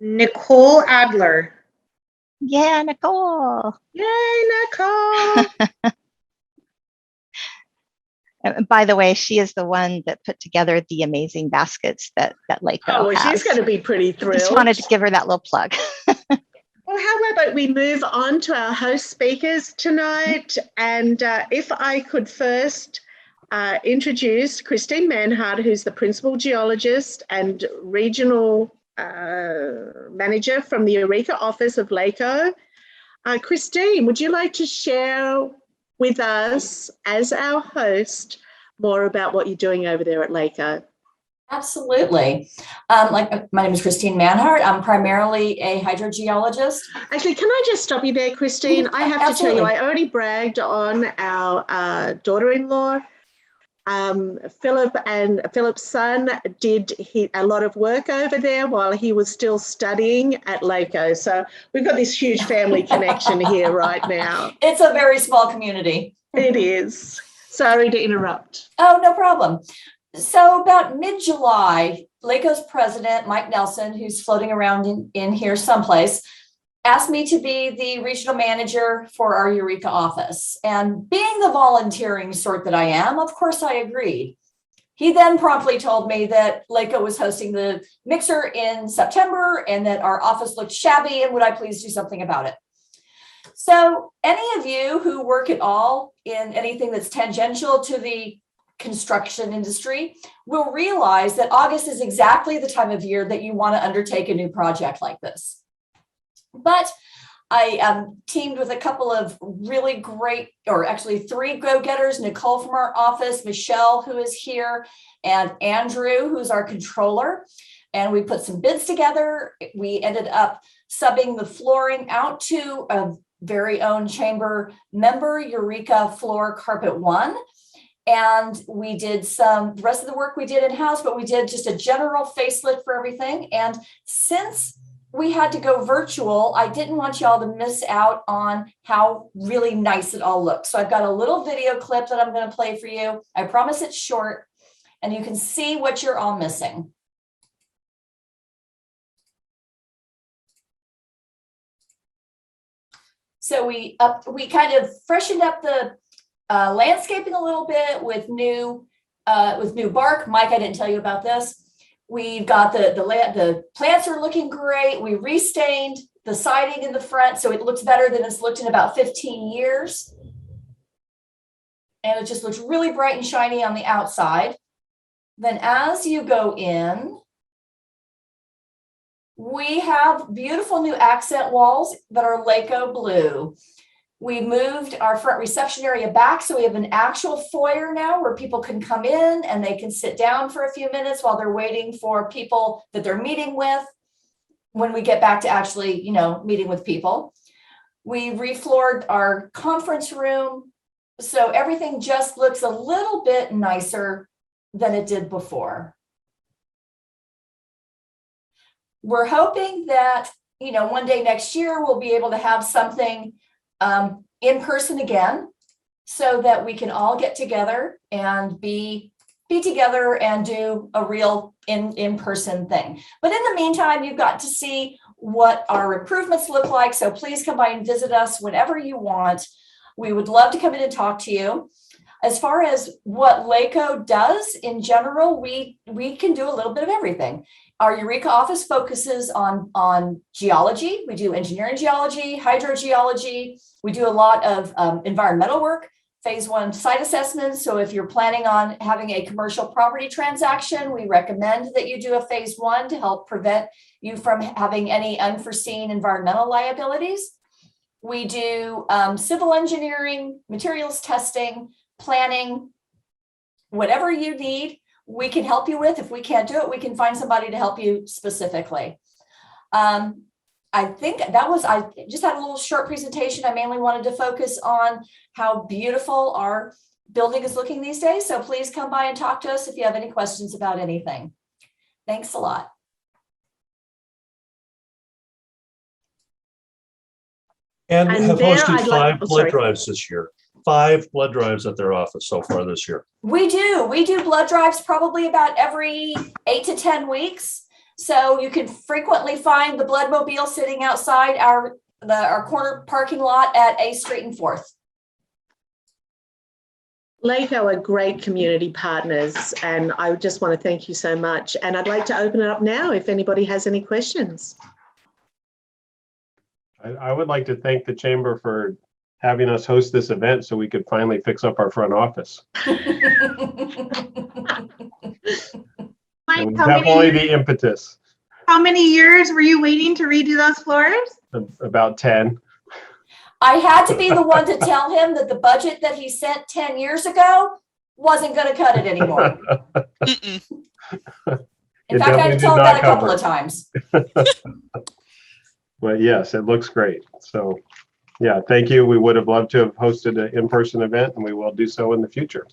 Nicole Adler. Yeah, Nicole. Yay, Nicole. And by the way, she is the one that put together the amazing baskets that LACO Oh, well, has. she's going to be pretty thrilled. Just wanted to give her that little plug. Well, how about we move on to our host speakers tonight? And if I could first introduce Christine Manhart, who's the principal geologist and regional manager from the Eureka office of LACO. Christine, would you like to share with us as our host more about what you're doing over there at LACO? Absolutely. My name is Christine Manhart. I'm primarily a hydrogeologist. Actually, can I just stop you there, Christine? I have to tell you, I already bragged on our daughter-in-law. Philip's son did a lot of work over there while he was still studying at LACO. So we've got this huge family connection here right now. It's a very small community. It is. Sorry to interrupt. Oh, no problem. So about mid-July, LACO's president, Mike Nelson, who's floating around in here someplace, asked me to be the regional manager for our Eureka office. And being the volunteering sort that I am, of course I agreed. He then promptly told me that LACO was hosting the mixer in September and that our office looked shabby and would I please do something about it. So any of you who work at all in anything that's tangential to the construction industry will realize that August is exactly the time of year that you want to undertake a new project like this. But I teamed with a couple of really great, or actually 3 go-getters, Nicole from our office, Michelle, who is here, and Andrew, who's our controller. And we put some bids together. We ended up subbing the flooring out to a very own chamber member, Eureka Floor Carpet One. And we did the rest of the work we did in-house, but we did just a general facelift for everything. And since we had to go virtual, I didn't want y'all to miss out on how really nice it all looks. So I've got a little video clip that I'm going to play for you. I promise it's short, and you can see what you're all missing. So we kind of freshened up the landscaping a little bit with new bark. Mike, I didn't tell you about this. We've got the plants are looking great. We restained the siding in the front, so it looks better than it's looked in about 15 years. And it just looks really bright and shiny on the outside. Then as you go in, we have beautiful new accent walls that are LACO blue. We moved our front reception area back, so we have an actual foyer now where people can come in and they can sit down for a few minutes while they're waiting for people that they're meeting with when we get back to actually, meeting with people. We refloored our conference room, so everything just looks a little bit nicer than it did before. We're hoping that, one day next year, we'll be able to have something in person again so that we can all get together and be together and do a real in-person thing. But in the meantime, you've got to see what our improvements look like. So please come by and visit us whenever you want. We would love to come in and talk to you. As far as what LACO does in general, we can do a little bit of everything. Our Eureka office focuses on geology. We do engineering geology, hydrogeology. We do a lot of environmental work, phase 1 site assessments. So if you're planning on having a commercial property transaction, we recommend that you do a phase 1 to help prevent you from having any unforeseen environmental liabilities. We do civil engineering, materials testing, planning, whatever you need, we can help you with. If we can't do it, we can find somebody to help you specifically. I think I just had a little short presentation. I mainly wanted to focus on how beautiful our building is looking these days. So please come by and talk to us if you have any questions about anything. Thanks a lot. And And have there hosted I'd like- five oh, blood sorry. drives this year. 5 blood drives at their office so far this year. We do blood drives probably about every 8 to 10 weeks. So you can frequently find the blood mobile sitting outside our corner parking lot at A Street and 4th. LACO are great community partners, and I just want to thank you so much. And I'd like to open it up now if anybody has any questions. I would like to thank the chamber for having us host this event so we could finally fix up our front office. Mike, It was definitely the impetus. how many years were you waiting to redo those floors? About 10. I had to be the one to tell him that the budget that he sent 10 years ago wasn't going to cut it anymore. In fact, I had to tell him that a couple of times. But yes, it looks great. So yeah, thank you. We would have loved to have hosted an in-person event, and we will do so in the future.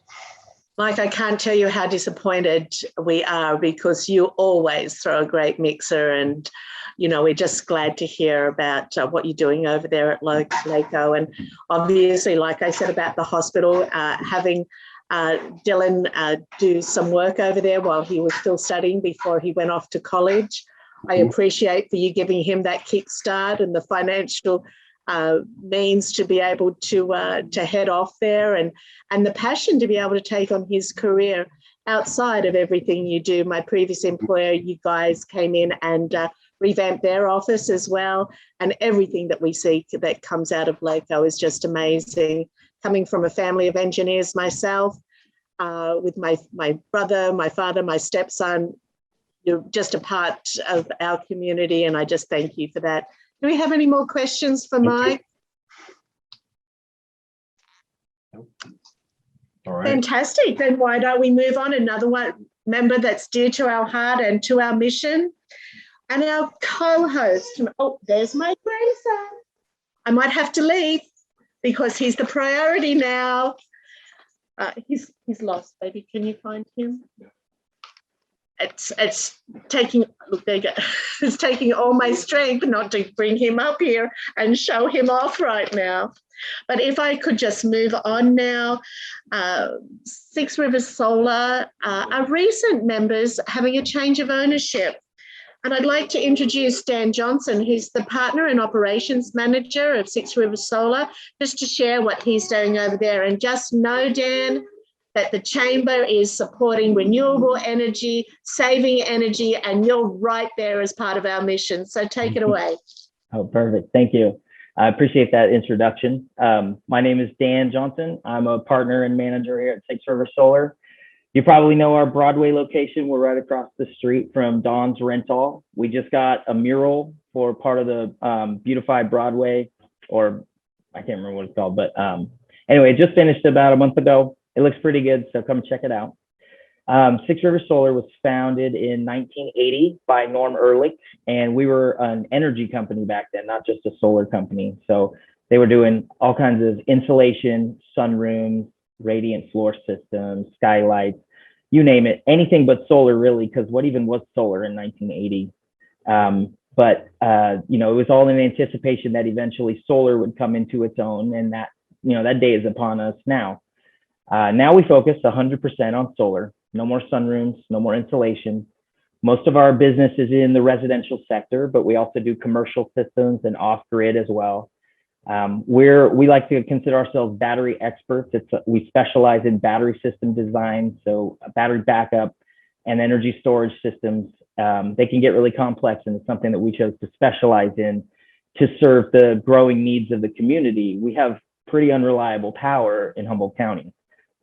Mike, I can't tell you how disappointed we are because you always throw a great mixer, and we're just glad to hear about what you're doing over there at LACO. And obviously, like I said about the hospital, having Dylan do some work over there while he was still studying before he went off to college. I appreciate for you giving him that kickstart and the financial means to be able to head off there, and the passion to be able to take on his career outside of everything you do. My previous employer, you guys came in and revamped their office as well, and everything that we see that comes out of LACO is just amazing. Coming from a family of engineers myself, with my brother, my father, my stepson, you're just a part of our community, and I just thank you for that. Do we have any more questions for Mike? All right. Fantastic. Then why don't we move on? Another one member that's dear to our heart and to our mission, and our co-host. Oh, there's my grandson. I might have to leave because he's the priority now. He's lost, baby. Can you find him? It's taking, look, there you go. It's taking all my strength not to bring him up here and show him off right now. But if I could just move on now, Six Rivers Solar are recent members having a change of ownership. And I'd like to introduce Dan Johnson, who's the partner and operations manager of Six Rivers Solar, just to share what he's doing over there. And just know, Dan, that the chamber is supporting renewable energy, saving energy, and you're right there as part of our mission. So take it away. Oh, perfect. Thank you. I appreciate that introduction. My name is Dan Johnson. I'm a partner and manager here at Six Rivers Solar. You probably know our Broadway location. We're right across the street from Dawn's Rental. We just got a mural for part of the Beautify Broadway, or I can't remember what it's called, but anyway, it just finished about a month ago. It looks pretty good, so come check it out. Six Rivers Solar was founded in 1980 by Norm Ehrlich, and we were an energy company back then, not just a solar company. So they were doing all kinds of insulation, sunrooms, radiant floor systems, skylights, you name it, anything but solar really, because what even was solar in 1980? But it was all in anticipation that eventually solar would come into its own, and that, that day is upon us now. Now we focus 100% on solar, no more sunrooms, no more insulation. Most of our business is in the residential sector, but we also do commercial systems and off-grid as well. We like to consider ourselves battery experts. We specialize in battery system design, so battery backup and energy storage systems. They can get really complex, and it's something that we chose to specialize in to serve the growing needs of the community. We have pretty unreliable power in Humboldt County.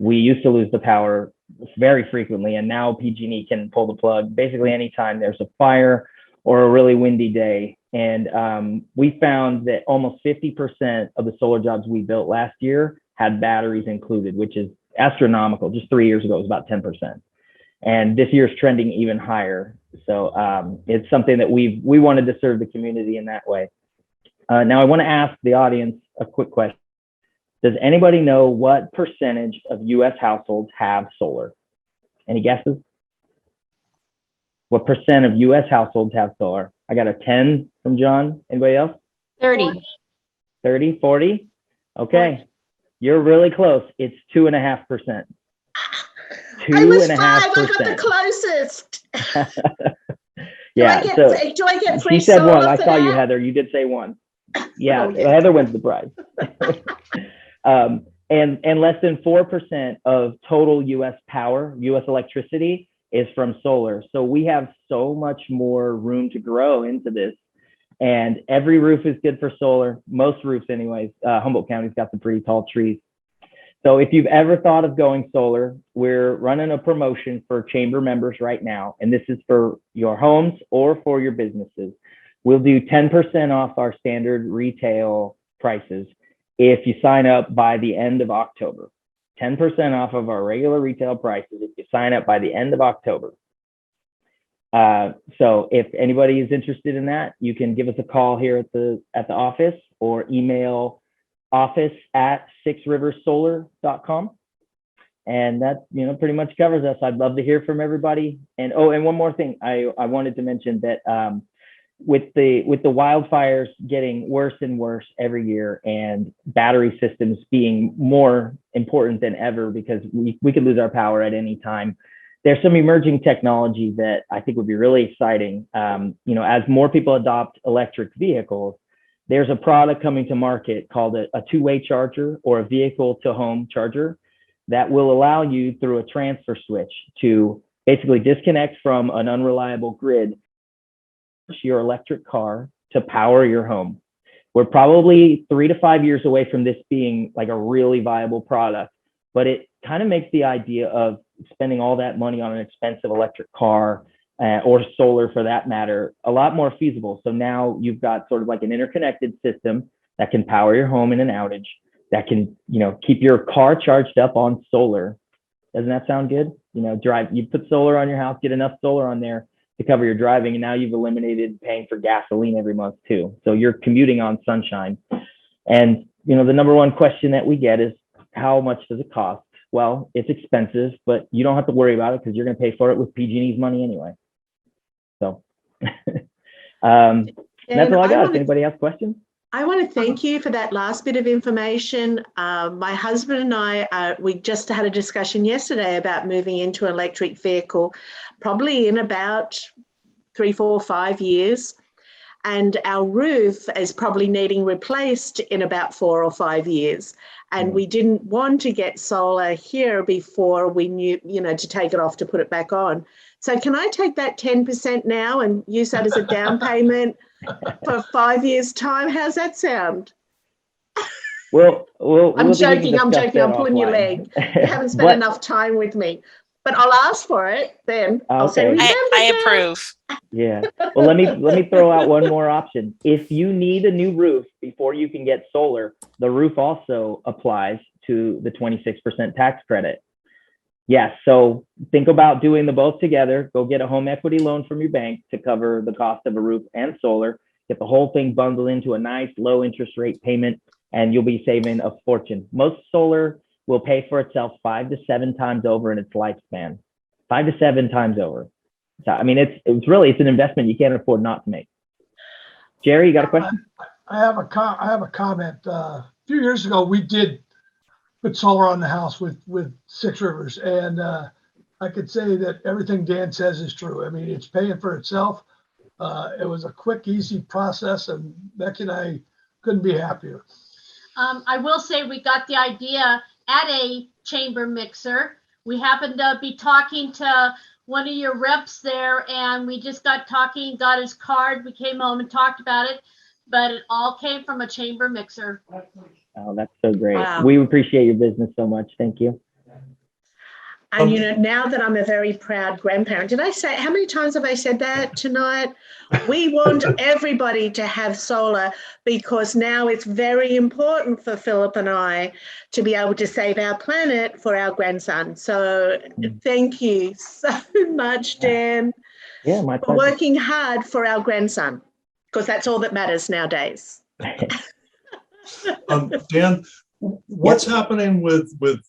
We used to lose the power very frequently, and now PG&E can pull the plug basically anytime there's a fire or a really windy day. And we found that almost 50% of the solar jobs we built last year had batteries included, which is astronomical. Just 3 years ago, it was about 10%. And this year's trending even higher. So it's something that we wanted to serve the community in that way. Now I want to ask the audience a quick question. Does anybody know what percentage of US households have solar? Any guesses? What percent of US households have solar? I got a 10 from John. Anybody else? 30. 30, 40? Okay. You're really close. It's 2.5%. I was 5. I got the closest. Yeah. Do I get free she said solar 1. I for saw you, that? Heather. You did say 1. Yeah. Oh, yeah. Heather wins the prize. And less than 4% of total U.S. power, U.S. electricity is from solar. So we have so much more room to grow into this. And every roof is good for solar. Most roofs anyways. Humboldt County's got some pretty tall trees. So if you've ever thought of going solar, we're running a promotion for chamber members right now. And this is for your homes or for your businesses. We'll do 10% off our standard retail prices if you sign up by the end of October. 10% off of our regular retail prices if you sign up by the end of October. So if anybody is interested in that, you can give us a call here at the office or email office@sixriversolar.com. And that, pretty much covers us. I'd love to hear from everybody. And and one more thing, I wanted to mention that with the wildfires getting worse and worse every year and battery systems being more important than ever because we could lose our power at any time, there's some emerging technology that I think would be really exciting. As more people adopt electric vehicles, there's a product coming to market called a two-way charger or a vehicle-to-home charger that will allow you through a transfer switch to basically disconnect from an unreliable grid your electric car to power your home. We're probably 3 to 5 years away from this being like a really viable product, but it kind of makes the idea of spending all that money on an expensive electric car or solar for that matter, a lot more feasible. So now you've got sort of like an interconnected system that can power your home in an outage, that can, keep your car charged up on solar. Doesn't that sound good? You put solar on your house, get enough solar on there to cover your driving, and now you've eliminated paying for gasoline every month too. So you're commuting on sunshine. And, the number one question that we get is, how much does it cost? Well, it's expensive, but you don't have to worry about it because you're going to pay for it with PG&E's money anyway. So that's all I got. Anybody have questions? I want to thank you for that last bit of information. My husband and I, we just had a discussion yesterday about moving into an electric vehicle, probably in about 3, 4, 5 years. And our roof is probably needing replaced in about 4 or 5 years. And we didn't want to get solar here before we knew, to take it off to put it back on. So can I take that 10% now and use that as a down payment for 5 years' time? How's that sound? Well, I'm joking. I'm pulling your leg. You haven't spent enough time with me. But I'll ask for it then. I'll say, I approve. Yeah. Well, let me throw out one more option. If you need a new roof before you can get solar, the roof also applies to the 26% tax credit. Yes. So think about doing the both together. Go get a home equity loan from your bank to cover the cost of a roof and solar. Get the whole thing bundled into a nice low interest rate payment, and you'll be saving a fortune. Most solar will pay for itself 5 to 7 times over in its lifespan. 5 to 7 times over. So, I mean, it's an investment you can't afford not to make. Jerry, you got a question? I have a comment. A few years ago, we did put solar on the house with Six Rivers, and I could say that everything Dan says is true. I mean, it's paying for itself. It was a quick, easy process, and Becky and I couldn't be happier. I will say we got the idea at a chamber mixer. We happened to be talking to one of your reps there, and we just got talking, got his card. We came home and talked about it, but it all came from a chamber mixer. Oh, that's so great. Wow. We appreciate your business so much. Thank you. And now that I'm a very proud grandparent, did I say, how many times have I said that tonight? We want everybody to have solar because now it's very important for Philip and I to be able to save our planet for our grandson. So thank you so much, Dan. Yeah, my for pleasure. working hard for our grandson, because that's all that matters nowadays. Dan, what's happening with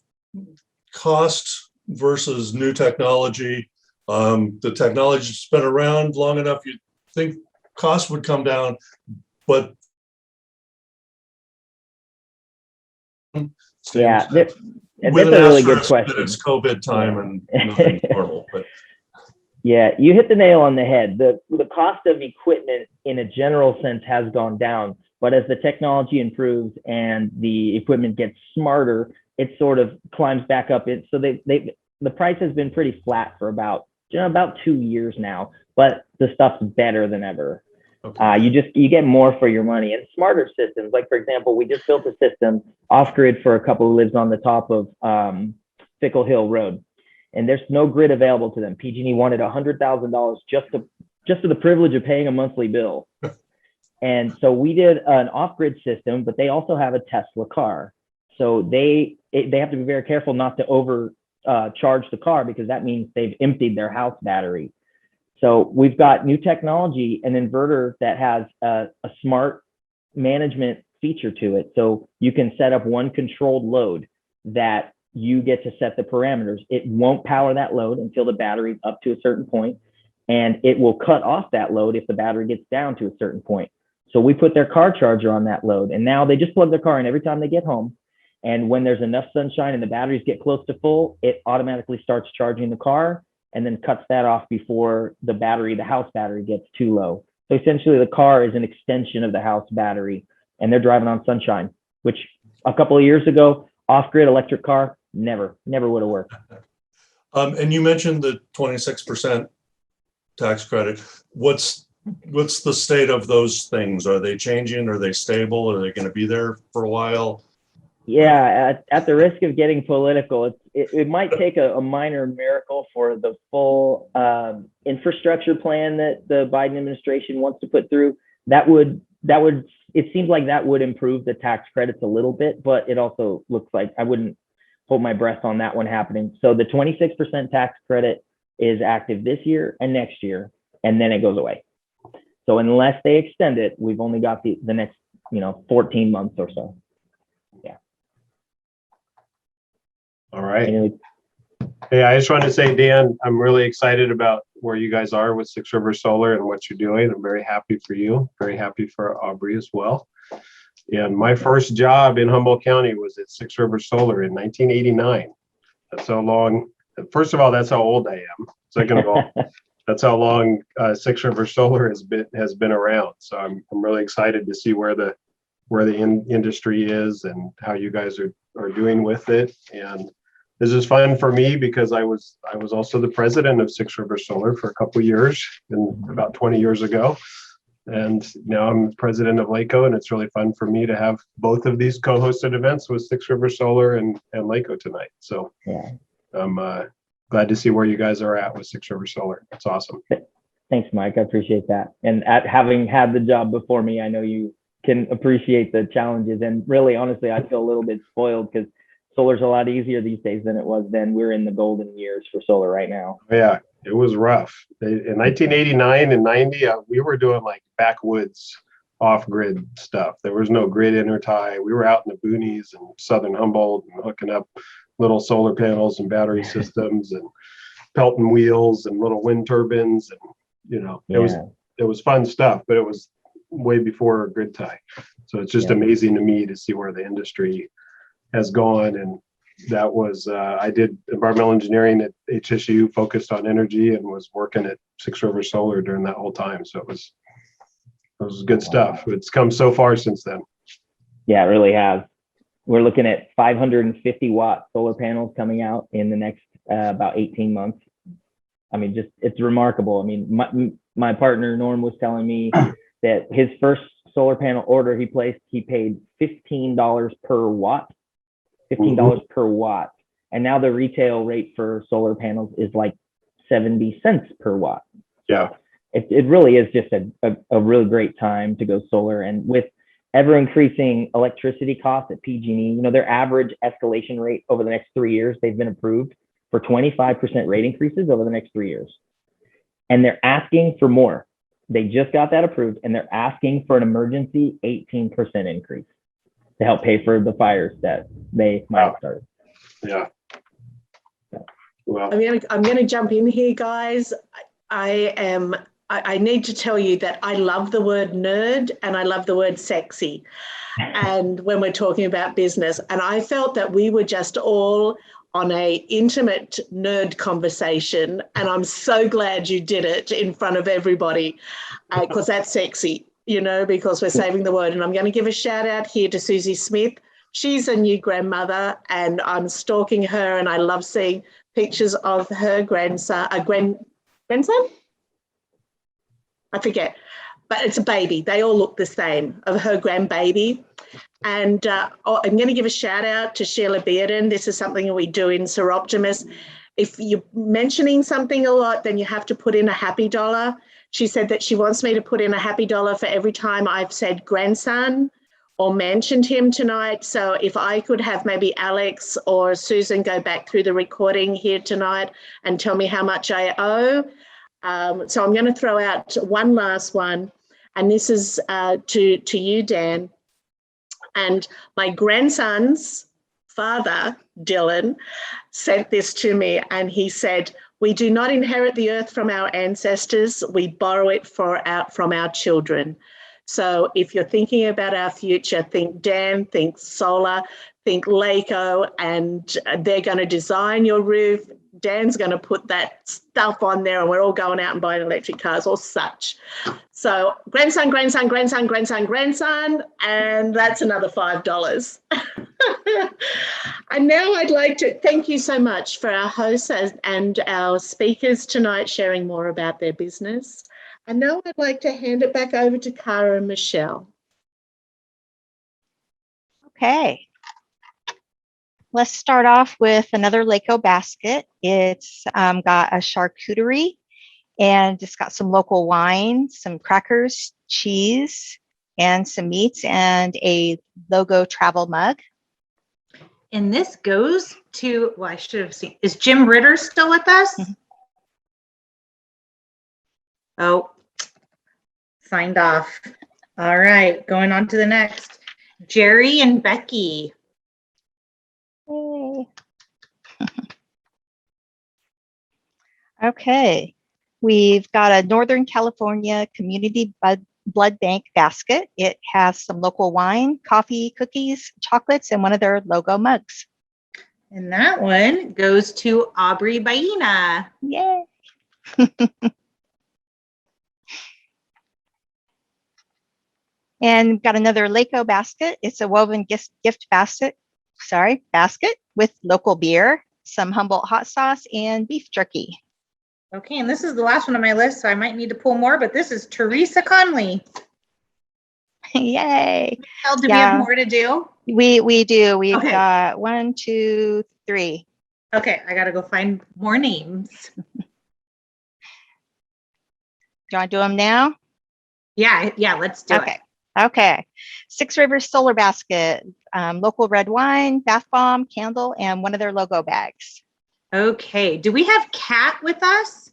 cost versus new technology? The technology's been around long enough, you'd think cost would come down, but Yeah, that's a With an really good asterisk that question. it's COVID time and nothing's normal, but Yeah, you hit the nail on the head. The cost of equipment in a general sense has gone down, but as the technology improves and the equipment gets smarter, it sort of climbs back up. So the price has been pretty flat for about 2 years now, but the stuff's better than ever. okay. You get more for your money, and smarter systems. Like, for example, we just built a system off grid for a couple who lives on the top of Fickle Hill Road, and there's no grid available to them. PG&E wanted $100,000 just for the privilege of paying a monthly bill. And so we did an off-grid system, but they also have a Tesla car. So they have to be very careful not to charge the car, because that means they've emptied their house battery. So we've got new technology, an inverter that has a smart management feature to it. So you can set up one controlled load that you get to set the parameters. It won't power that load until the battery's up to a certain point, and it will cut off that load if the battery gets down to a certain point. So we put their car charger on that load, and now they just plug their car in every time they get home. And when there's enough sunshine and the batteries get close to full, it automatically starts charging the car and then cuts that off before the house battery gets too low. So essentially the car is an extension of the house battery, and they're driving on sunshine, which a couple of years ago, off-grid electric car, never would have worked. And you mentioned the 26% tax credit. What's the state of those things? Are they changing? Are they stable? Are they going to be there for a while? Yeah, at the risk of getting political, it might take a minor miracle for the full infrastructure plan that the Biden administration wants to put through. It seems like that would improve the tax credits a little bit, but it also looks like I wouldn't hold my breath on that one happening. So the 26% tax credit is active this year and next year, and then it goes away. So unless they extend it, we've only got the next 14 months or so. Yeah. All right. Hey, I just wanted to say, Dan, I'm really excited about where you guys are with Six Rivers Solar and what you're doing. I'm very happy for you, very happy for Aubrey as well. And my first job in Humboldt County was at Six Rivers Solar in 1989. That's how long, first of all, that's how old I am. Second of all, that's how long Six Rivers Solar has been around. So I'm really excited to see where the industry is and how you guys are doing with it. And this is fun for me because I was also the president of Six Rivers Solar for a couple of years, and about 20 years ago. And now I'm president of LACO, and it's really fun for me to have both of these co-hosted events with Six Rivers Solar and LACO tonight. So yeah, I'm glad to see where you guys are at with Six Rivers Solar. It's awesome. Thanks, Mike. I appreciate that. And having had the job before me, I know you can appreciate the challenges. And really, honestly, I feel a little bit spoiled because solar's a lot easier these days than it was then. We're in the golden years for solar right now. Yeah, it was rough. In 1989 and 90, we were doing like backwoods off-grid stuff. There was no grid intertie. We were out in the boonies in southern Humboldt and hooking up little solar panels and battery systems and Pelton wheels and little wind turbines. And, it was fun stuff, but it was way before grid tie. So it's just amazing to me to see where the industry has gone. And that was, I did environmental engineering at HSU, focused on energy, and was working at Six Rivers Solar during that whole time. So it was good stuff. It's come so far since then. Yeah, it really has. We're looking at 550 watt solar panels coming out in the next about 18 months. I mean, it's remarkable. I mean, my partner Norm was telling me that his first solar panel order he placed, he paid $15 per watt. $15 per watt. And now the retail rate for solar panels is like 70 cents per watt. Yeah. It really is just a really great time to go solar. And with ever increasing electricity costs at PG&E, their average escalation rate over the next 3 years, they've been approved for 25% rate increases over the next 3 years. And they're asking for more. They just got that approved, and they're asking for an emergency 18% increase to help pay for the fires that they might have started. Yeah. Well, I'm gonna jump in here, guys. I am I need to tell you that I love the word nerd and I love the word sexy. And when we're talking about business, and I felt that we were just all on a intimate nerd conversation, and I'm so glad you did it in front of everybody, because that's sexy, you know, because we're saving the word. And I'm going to give a shout out here to Susie Smith. She's a new grandmother, and I'm stalking her, and I love seeing pictures of her grandson, grandson? I forget, but it's a baby. They all look the same, of her grandbaby. And I'm going to give a shout out to Sheila Bearden. This is something we do in Sir Optimus. If you're mentioning something a lot, then you have to put in a happy dollar. She said that she wants me to put in a happy dollar for every time I've said grandson or mentioned him tonight. So if I could have maybe Alex or Susan go back through the recording here tonight and tell me how much I owe. So I'm going to throw out one last one. And this is to you, Dan. And my grandson's father, Dylan, sent this to me, and he said, "We do not inherit the earth from our ancestors, we borrow it from our children." So if you're thinking about our future, think Dan, think solar, think LACO, and they're going to design your roof. Dan's going to put that stuff on there, and we're all going out and buying electric cars or such. So grandson, grandson, grandson, grandson, grandson, and that's another $5. And now I'd like to thank you so much for our hosts and our speakers tonight sharing more about their business. And now I'd like to hand it back over to Cara and Michelle. Okay. Let's start off with another LACO basket. It's got a charcuterie, and it's got some local wine, some crackers, cheese, and some meats, and a logo travel mug. And this goes to, well, I should have seen, is Jim Ritter still with us? Mm-hmm. Oh, signed off. All right, going on to the next. Jerry and Becky. Yay. Okay, we've got a Northern California Community Blood Bank basket. It has some local wine, coffee, cookies, chocolates, and one of their logo mugs. And that one goes to Aubrey Baina. Yay. And got another LACO basket. It's a woven gift basket with local beer, some Humboldt hot sauce, and beef jerky. Okay, and this is the last one on my list, so I might need to pull more, but this is Teresa Conley. Yay. Do we have more to do? We do. We've got 1, 2, 3. Okay, I got to go find more names. Do you want to do them now? Yeah, let's do it. Okay. Six Rivers Solar Basket, local red wine, bath bomb, candle, and one of their logo bags. Okay. Do we have Kat with us?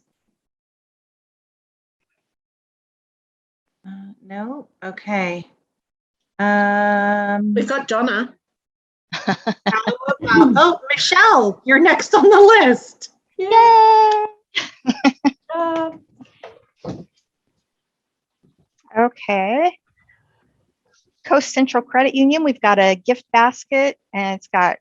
No. Okay. We've got Donna. Oh, Michelle, you're next on the list. Yay! Okay. Coast Central Credit Union, we've got a gift basket, and it's got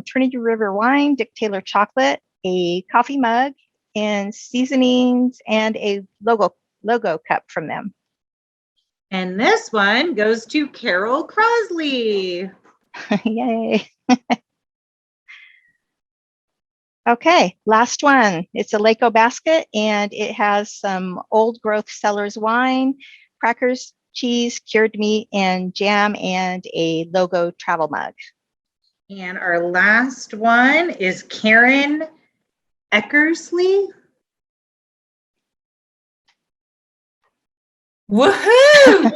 Trinity River wine, Dick Taylor chocolate, a coffee mug, and seasonings, and a logo cup from them. And this one goes to Carol Crosley. Yay. Okay, last one. It's a LACO basket, and it has some old growth Cellars wine, crackers, cheese, cured meat, and jam, and a logo travel mug. And our last one is Karen Eckersley. Woohoo!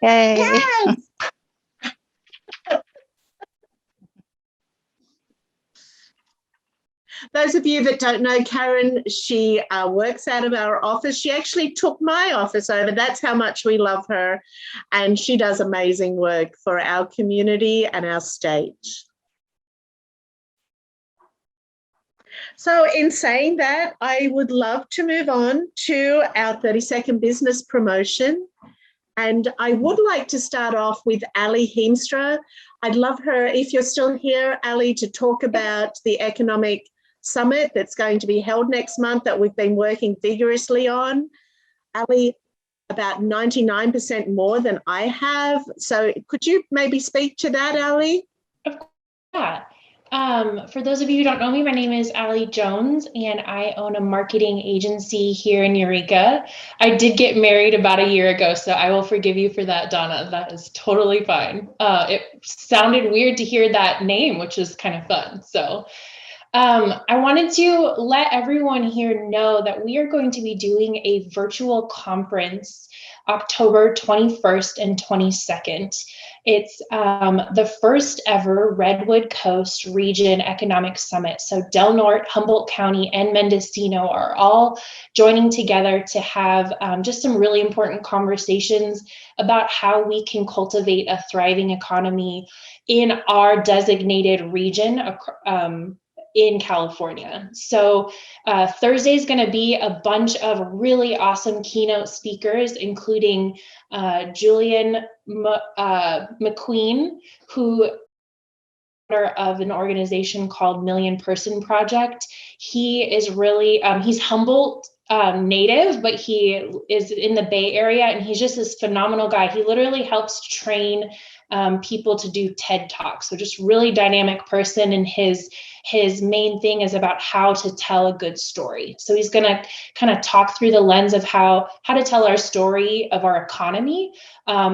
Hey. Yes! Those of you that don't know Karen, she works out of our office. She actually took my office over. That's how much we love her. And she does amazing work for our community and our state. So in saying that, I would love to move on to our 30-second business promotion. And I would like to start off with Ali Heemstra. I'd love her, if you're still here, Ali, to talk about the economic summit that's going to be held next month that we've been working vigorously on. Ali, about 99% more than I have. So could you maybe speak to that, Ali? Of course, yeah. For those of you who don't know me, my name is Ali Jones, and I own a marketing agency here in Eureka. I did get married about a year ago, so I will forgive you for that, Donna. That is totally fine. It sounded weird to hear that name, which is kind of fun. So I wanted to let everyone here know that we are going to be doing a virtual conference October 21st and 22nd. It's the first ever Redwood Coast Region Economic Summit. So Del Norte, Humboldt County, and Mendocino are all joining together to have just some really important conversations about how we can cultivate a thriving economy in our designated region in California. So Thursday is going to be a bunch of really awesome keynote speakers, including Julian McQueen, who of an organization called Million Person Project. He is really, he's Humboldt native, but he is in the Bay Area, and he's just this phenomenal guy. He literally helps train people to do TED Talks. So just really dynamic person, and his main thing is about how to tell a good story. So he's going to kind of talk through the lens of how to tell our story of our economy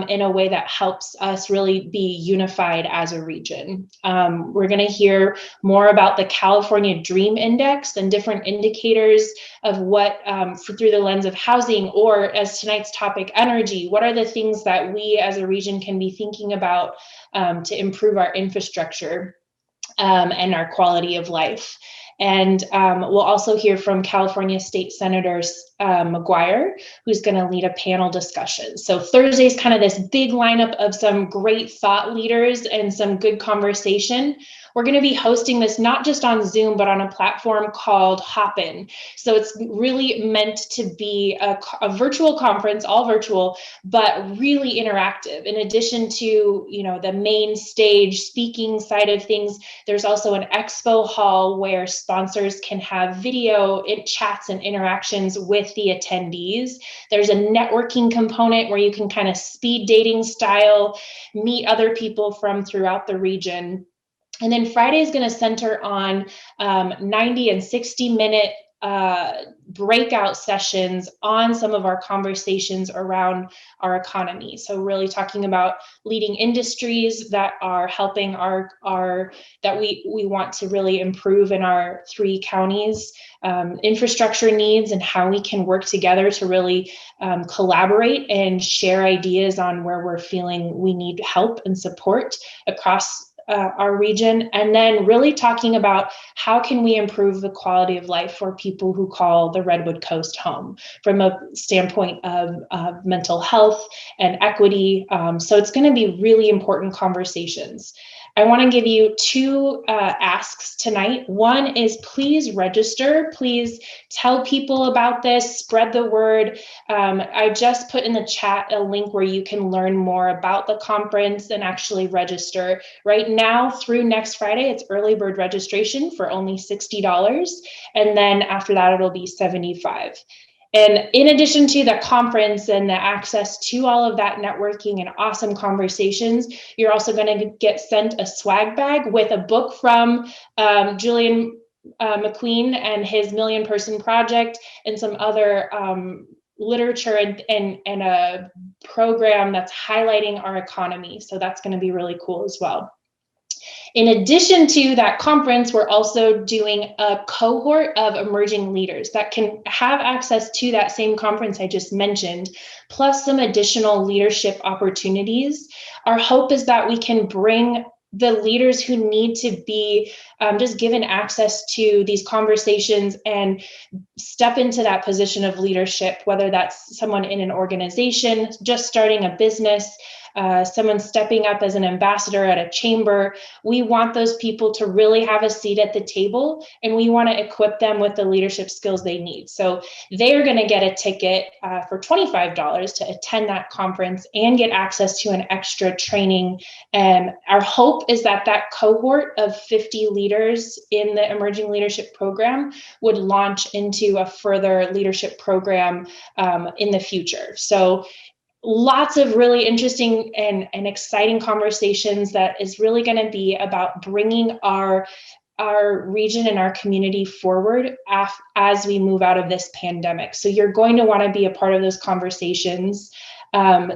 in a way that helps us really be unified as a region. We're going to hear more about the California Dream Index and different indicators of what, through the lens of housing, or as tonight's topic, energy. What are the things that we as a region can be thinking about to improve our infrastructure and our quality of life? And we'll also hear from California State Senator McGuire, who's going to lead a panel discussion. So Thursday is kind of this big lineup of some great thought leaders and some good conversation. We're going to be hosting this not just on Zoom, but on a platform called Hopin. So it's really meant to be a virtual conference, all virtual, but really interactive. In addition to, the main stage speaking side of things, there's also an expo hall where sponsors can have video chats and interactions with the attendees. There's a networking component where you can kind of speed dating style meet other people from throughout the region. And then Friday is going to center on 90 and 60-minute breakout sessions on some of our conversations around our economy. So really talking about leading industries that are helping that we want to really improve in our 3 counties, infrastructure needs, and how we can work together to really collaborate and share ideas on where we're feeling we need help and support across our region. And then really talking about how can we improve the quality of life for people who call the Redwood Coast home from a standpoint of mental health and equity. So it's going to be really important conversations. I want to give you 2 asks tonight. One is please register. Please tell people about this, spread the word. I just put in the chat a link where you can learn more about the conference and actually register. Right now through next Friday, it's early bird registration for only $60. And then after that, it'll be $75. And in addition to the conference and the access to all of that networking and awesome conversations, you're also going to get sent a swag bag with a book from Julian McQueen and his Million Person Project, and some other literature and a program that's highlighting our economy. So that's going to be really cool as well. In addition to that conference, we're also doing a cohort of emerging leaders that can have access to that same conference I just mentioned, plus some additional leadership opportunities. Our hope is that we can bring the leaders who need to be just given access to these conversations and step into that position of leadership, whether that's someone in an organization, just starting a business, someone stepping up as an ambassador at a chamber. We want those people to really have a seat at the table, and we want to equip them with the leadership skills they need. So they're going to get a ticket for $25 to attend that conference and get access to an extra training. And our hope is that that cohort of 50 leaders in the Emerging Leadership Program would launch into a further leadership program in the future. So lots of really interesting and exciting conversations that is really going to be about bringing our region and our community forward as we move out of this pandemic. So you're going to want to be a part of those conversations.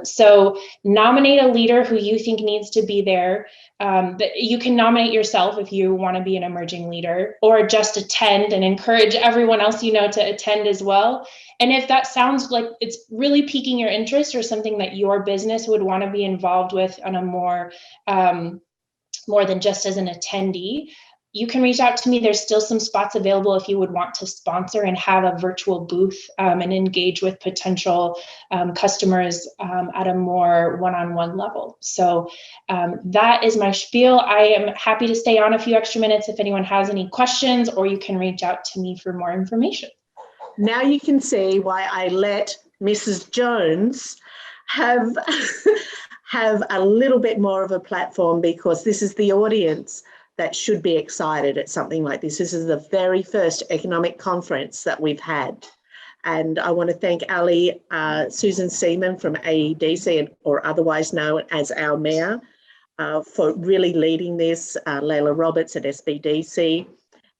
So nominate a leader who you think needs to be there. But you can nominate yourself if you want to be an emerging leader, or just attend and encourage everyone else you know to attend as well. And if that sounds like it's really piquing your interest or something that your business would want to be involved with on a more than just as an attendee, you can reach out to me. There's still some spots available if you would want to sponsor and have a virtual booth and engage with potential customers at a more one-on-one level. So that is my spiel. I am happy to stay on a few extra minutes if anyone has any questions, or you can reach out to me for more information. Now you can see why I let Mrs. Jones have a little bit more of a platform, because this is the audience that should be excited at something like this. This is the very first economic conference that we've had. And I want to thank Ali, Susan Seaman from AEDC, or otherwise known as our mayor, for really leading this, Layla Roberts at SBDC.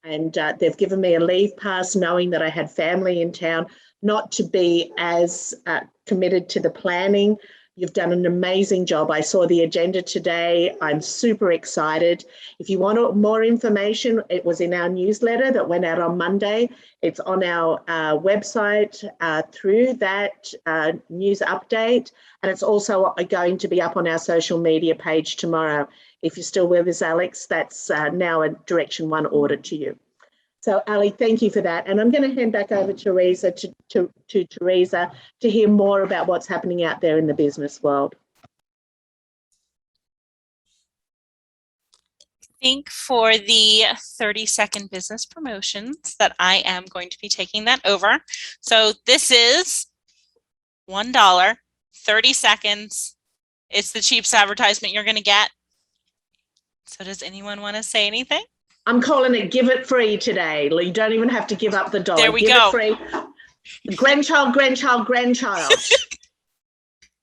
And they've given me a leave pass knowing that I had family in town, not to be as committed to the planning. You've done an amazing job. I saw the agenda today. I'm super excited. If you want more information, it was in our newsletter that went out on Monday. It's on our website through that news update. And it's also going to be up on our social media page tomorrow. If you're still with us, Alex, that's now a Direction 1 order to you. So Ali, thank you for that. And I'm going to hand back over to Teresa to hear more about what's happening out there in the business world. I think for the 30-second business promotions that I am going to be taking that over. So this is $1, 30 seconds. It's the cheapest advertisement you're going to get. So does anyone want to say anything? I'm calling it Give It Free today. You don't even have to give up the dollar. There we give go. It free. Grandchild.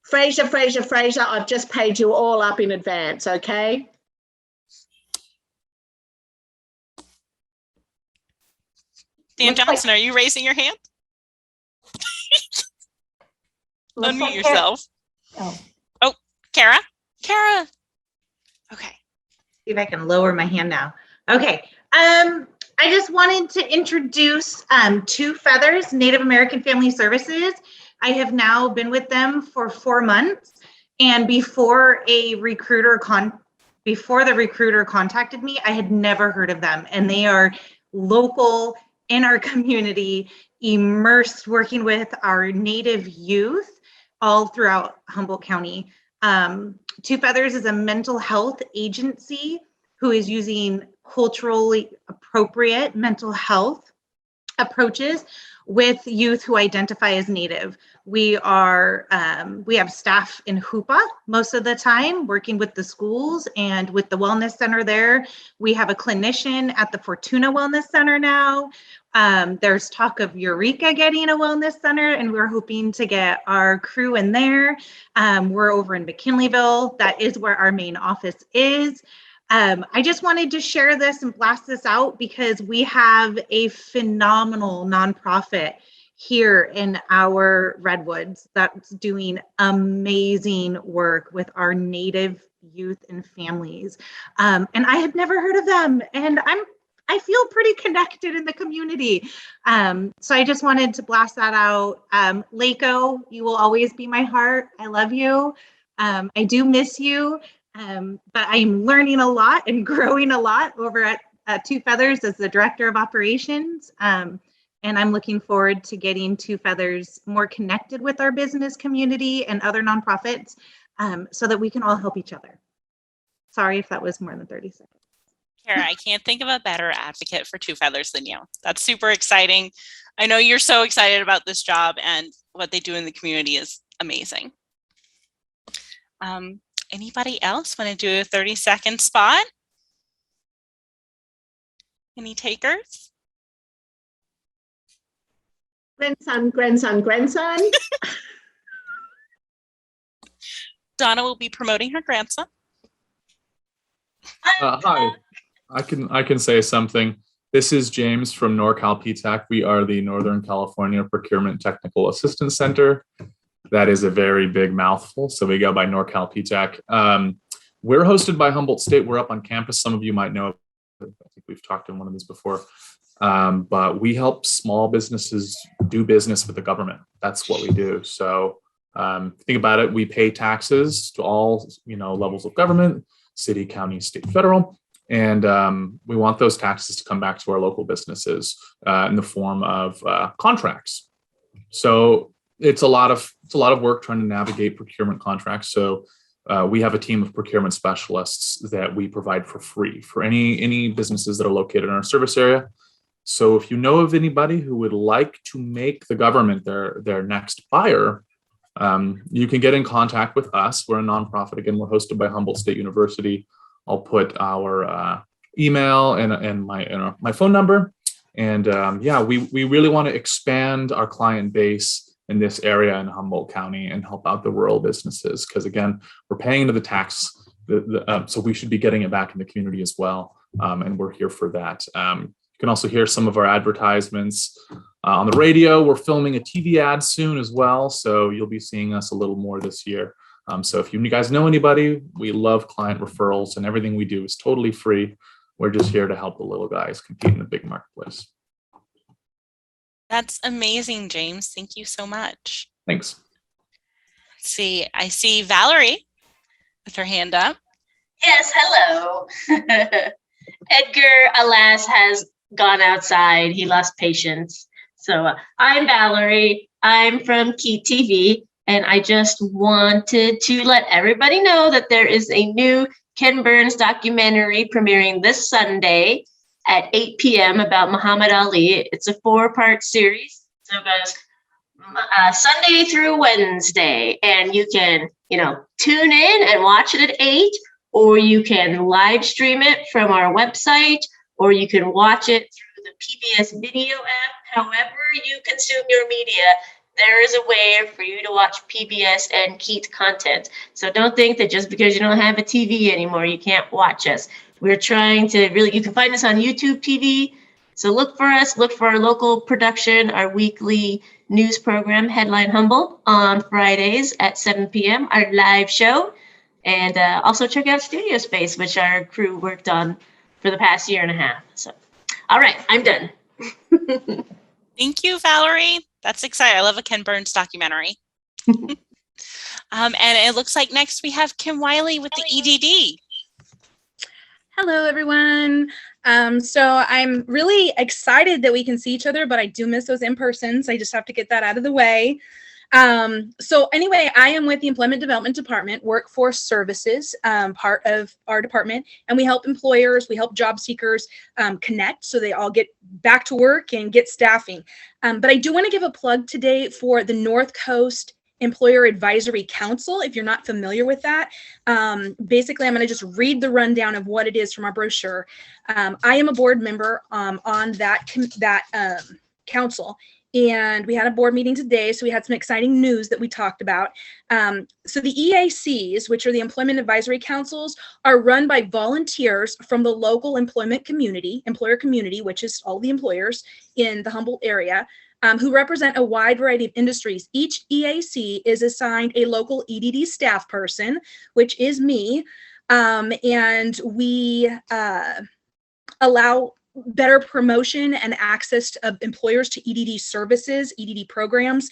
Fraser, I've just paid you all up in advance, okay? Dan Johnson, are you raising your hand? Unmute yourself. Oh, Kara? Okay. See if I can lower my hand now. Okay. I just wanted to introduce Two Feathers, Native American Family Services. I have now been with them for 4 months, and before the recruiter contacted me, I had never heard of them, and they are local in our community, immersed working with our Native youth all throughout Humboldt County. Two Feathers is a mental health agency who is using culturally appropriate mental health approaches with youth who identify as Native. We have staff in Hoopa most of the time, working with the schools and with the wellness center there. We have a clinician at the Fortuna Wellness Center now. There's talk of Eureka getting a wellness center, and we're hoping to get our crew in there. We're over in McKinleyville. That is where our main office is. I just wanted to share this and blast this out because we have a phenomenal nonprofit here in our Redwoods that's doing amazing work with our Native youth and families. And I had never heard of them, and I feel pretty connected in the community. So I just wanted to blast that out. LACO, you will always be my heart. I love you. I do miss you. But I'm learning a lot and growing a lot over at Two Feathers as the Director of Operations. And I'm looking forward to getting Two Feathers more connected with our business community and other nonprofits. so that we can all help each other. Sorry if that was more than 30 seconds. Kara, I can't think of a better advocate for Two Feathers than you. That's super exciting. I know you're so excited about this job, and what they do in the community is amazing. Anybody else want to do a 30-second spot? Any takers? Grandson. Donna will be promoting her grandson. Hi, I can say something. This is James from NorCal PTAC. We are the Northern California Procurement Technical Assistance Center. That is a very big mouthful, so we go by NorCal PTAC. We're hosted by Humboldt State. We're up on campus. Some of you might know. I think we've talked in one of these before. But we help small businesses do business with the government. That's what we do. So think about it. We pay taxes to all levels of government, city, county, state, federal. And we want those taxes to come back to our local businesses in the form of contracts. So it's a lot of work trying to navigate procurement contracts. So we have a team of procurement specialists that we provide for free for any businesses that are located in our service area. So if you know of anybody who would like to make the government their next buyer, you can get in contact with us. We're a nonprofit. Again, we're hosted by Humboldt State University. I'll put our email and my phone number. And we really want to expand our client base in this area in Humboldt County and help out the rural businesses. Because again, we're paying into the tax, so we should be getting it back in the community as well. And we're here for that. You can also hear some of our advertisements on the radio. We're filming a TV ad soon as well. So you'll be seeing us a little more this year. So if you guys know anybody, we love client referrals, and everything we do is totally free. We're just here to help the little guys compete in the big marketplace. That's amazing, James. Thank you so much. Thanks. Let's see, I see Valerie with her hand up. Yes, hello. Edgar, alas, has gone outside. He lost patience. So I'm Valerie. I'm from Key TV. And I just wanted to let everybody know that there is a new Ken Burns documentary premiering this Sunday at 8 p.m. about Muhammad Ali. It's a 4-part series. So it goes Sunday through Wednesday. And you can, tune in and watch it at 8, or you can live stream it from our website, or you can watch it through the PBS video app. However you consume your media, there is a way for you to watch PBS and KEAT content. So don't think that just because you don't have a TV anymore, you can't watch us. We're trying to you can find us on YouTube TV. So look for us, look for our local production, our weekly news program, Headline Humboldt, on Fridays at 7 p.m., our live show. And also check out Studio Space, which our crew worked on for the past year and a half. So, all right, I'm done. Thank you, Valerie. That's exciting. I love a Ken Burns documentary. And it looks like next we have Kim Wiley with the EDD. Hello, everyone. So I'm really excited that we can see each other, but I do miss those in-persons. I just have to get that out of the way. So anyway, I am with the Employment Development Department, Workforce Services, part of our department, and we help employers, we help job seekers connect so they all get back to work and get staffing. But I do want to give a plug today for the North Coast Employer Advisory Council, if you're not familiar with that. Basically, I'm going to just read the rundown of what it is from our brochure. I am a board member on that council. And we had a board meeting today, so we had some exciting news that we talked about. So the EACs, which are the Employment Advisory Councils, are run by volunteers from the local employer community, which is all the employers in the Humboldt area, who represent a wide variety of industries. Each EAC is assigned a local EDD staff person, which is me, and we allow better promotion and access of employers to EDD services, EDD programs.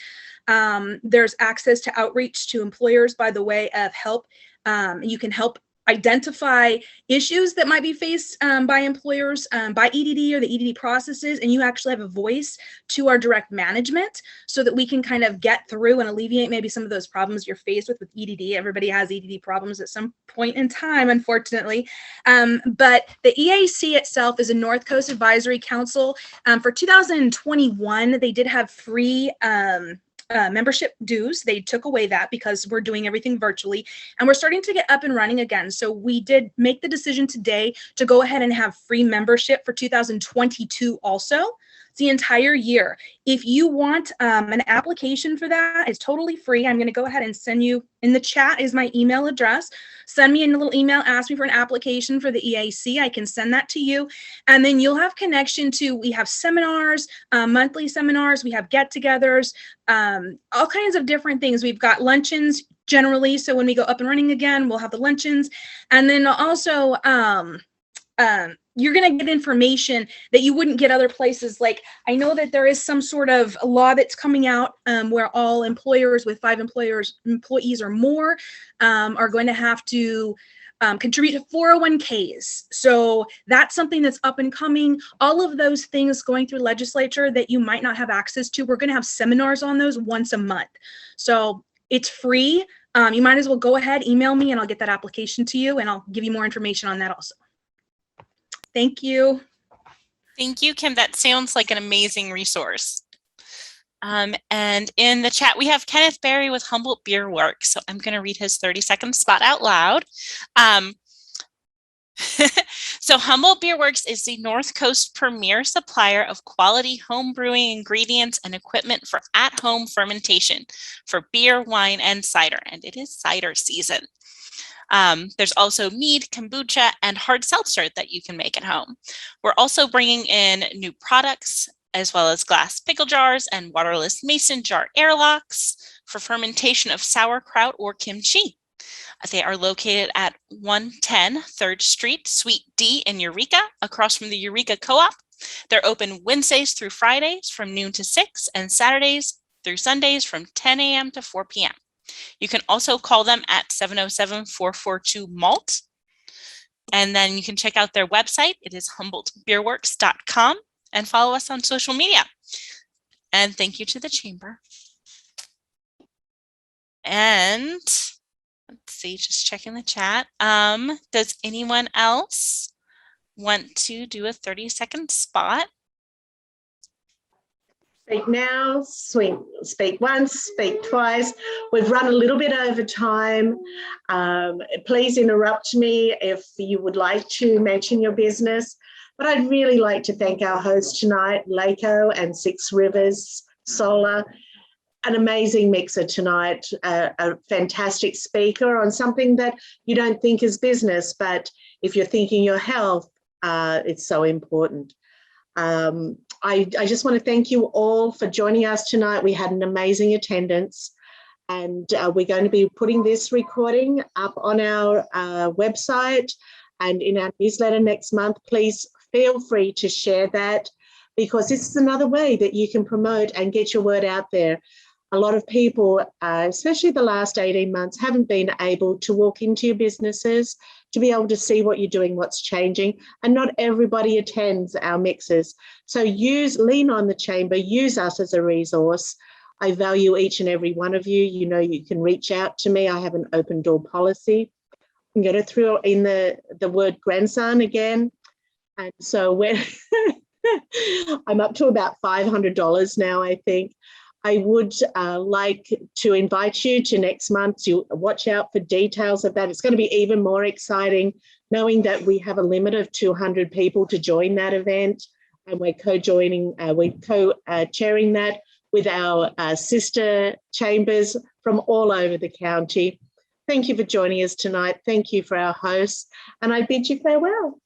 There's access to outreach to employers by the way of help. You can help identify issues that might be faced by employers by EDD or the EDD processes, and you actually have a voice to our direct management so that we can kind of get through and alleviate maybe some of those problems you're faced with EDD. Everybody has EDD problems at some point in time, unfortunately. But the EAC itself is a North Coast Advisory Council. For 2021, they did have free membership dues. They took away that because we're doing everything virtually, and we're starting to get up and running again. So we did make the decision today to go ahead and have free membership for 2022 also. It's the entire year. If you want an application for that, it's totally free. I'm going to go ahead and send you, in the chat is my email address. Send me a little email, ask me for an application for the EAC. I can send that to you. And then you'll have connection to, we have seminars, monthly seminars, we have get-togethers, all kinds of different things. We've got luncheons generally. So when we go up and running again, we'll have the luncheons. And then also, you're going to get information that you wouldn't get other places. Like, I know that there is some sort of law that's coming out where all employers with 5 employees or more are going to have to contribute to 401ks. So that's something that's up and coming. All of those things going through legislature that you might not have access to, we're going to have seminars on those once a month. So it's free. You might as well go ahead, email me, and I'll get that application to you, and I'll give you more information on that also. Thank you. Thank you, Kim. That sounds like an amazing resource. And in the chat, we have Kenneth Berry with Humboldt Beer Works. So I'm going to read his 30-second spot out loud. So Humboldt Beer Works is the North Coast premier supplier of quality home brewing ingredients and equipment for at-home fermentation for beer, wine, and cider. And it is cider season. There's also mead, kombucha, and hard seltzer that you can make at home. We're also bringing in new products, as well as glass pickle jars and waterless mason jar airlocks for fermentation of sauerkraut or kimchi. They are located at 110 3rd Street, Suite D in Eureka, across from the Eureka Co-op. They're open Wednesdays through Fridays from noon to 6 and Saturdays through Sundays from 10 a.m. to 4 p.m. You can also call them at 707-442-MALT. And then you can check out their website. It is HumboldtBeerWorks.com, and follow us on social media. And thank you to the Chamber. And let's see, just checking the chat. Does anyone else want to do a 30-second spot? Speak now, speak once, speak twice. We've run a little bit over time. Please interrupt me if you would like to mention your business. But I'd really like to thank our hosts tonight, LACO and Six Rivers Solar. An amazing mixer tonight, a fantastic speaker on something that you don't think is business, but if you're thinking your health, it's so important. I just want to thank you all for joining us tonight. We had an amazing attendance, and we're going to be putting this recording up on our website and in our newsletter next month. Please feel free to share that, because this is another way that you can promote and get your word out there. A lot of people, especially the last 18 months, haven't been able to walk into your businesses to be able to see what you're doing, what's changing, and not everybody attends our mixes. So lean on the Chamber, use us as a resource. I value each and every one of you. You know, you can reach out to me. I have an open door policy. I'm going to throw in the word grandson again. And so I'm up to about $500 now, I think. I would like to invite you to next month to watch out for details of that. It's going to be even more exciting knowing that we have a limit of 200 people to join that event, and we're co-chairing that with our sister chambers from all over the county. Thank you for joining us tonight. Thank you for our hosts, and I bid you farewell.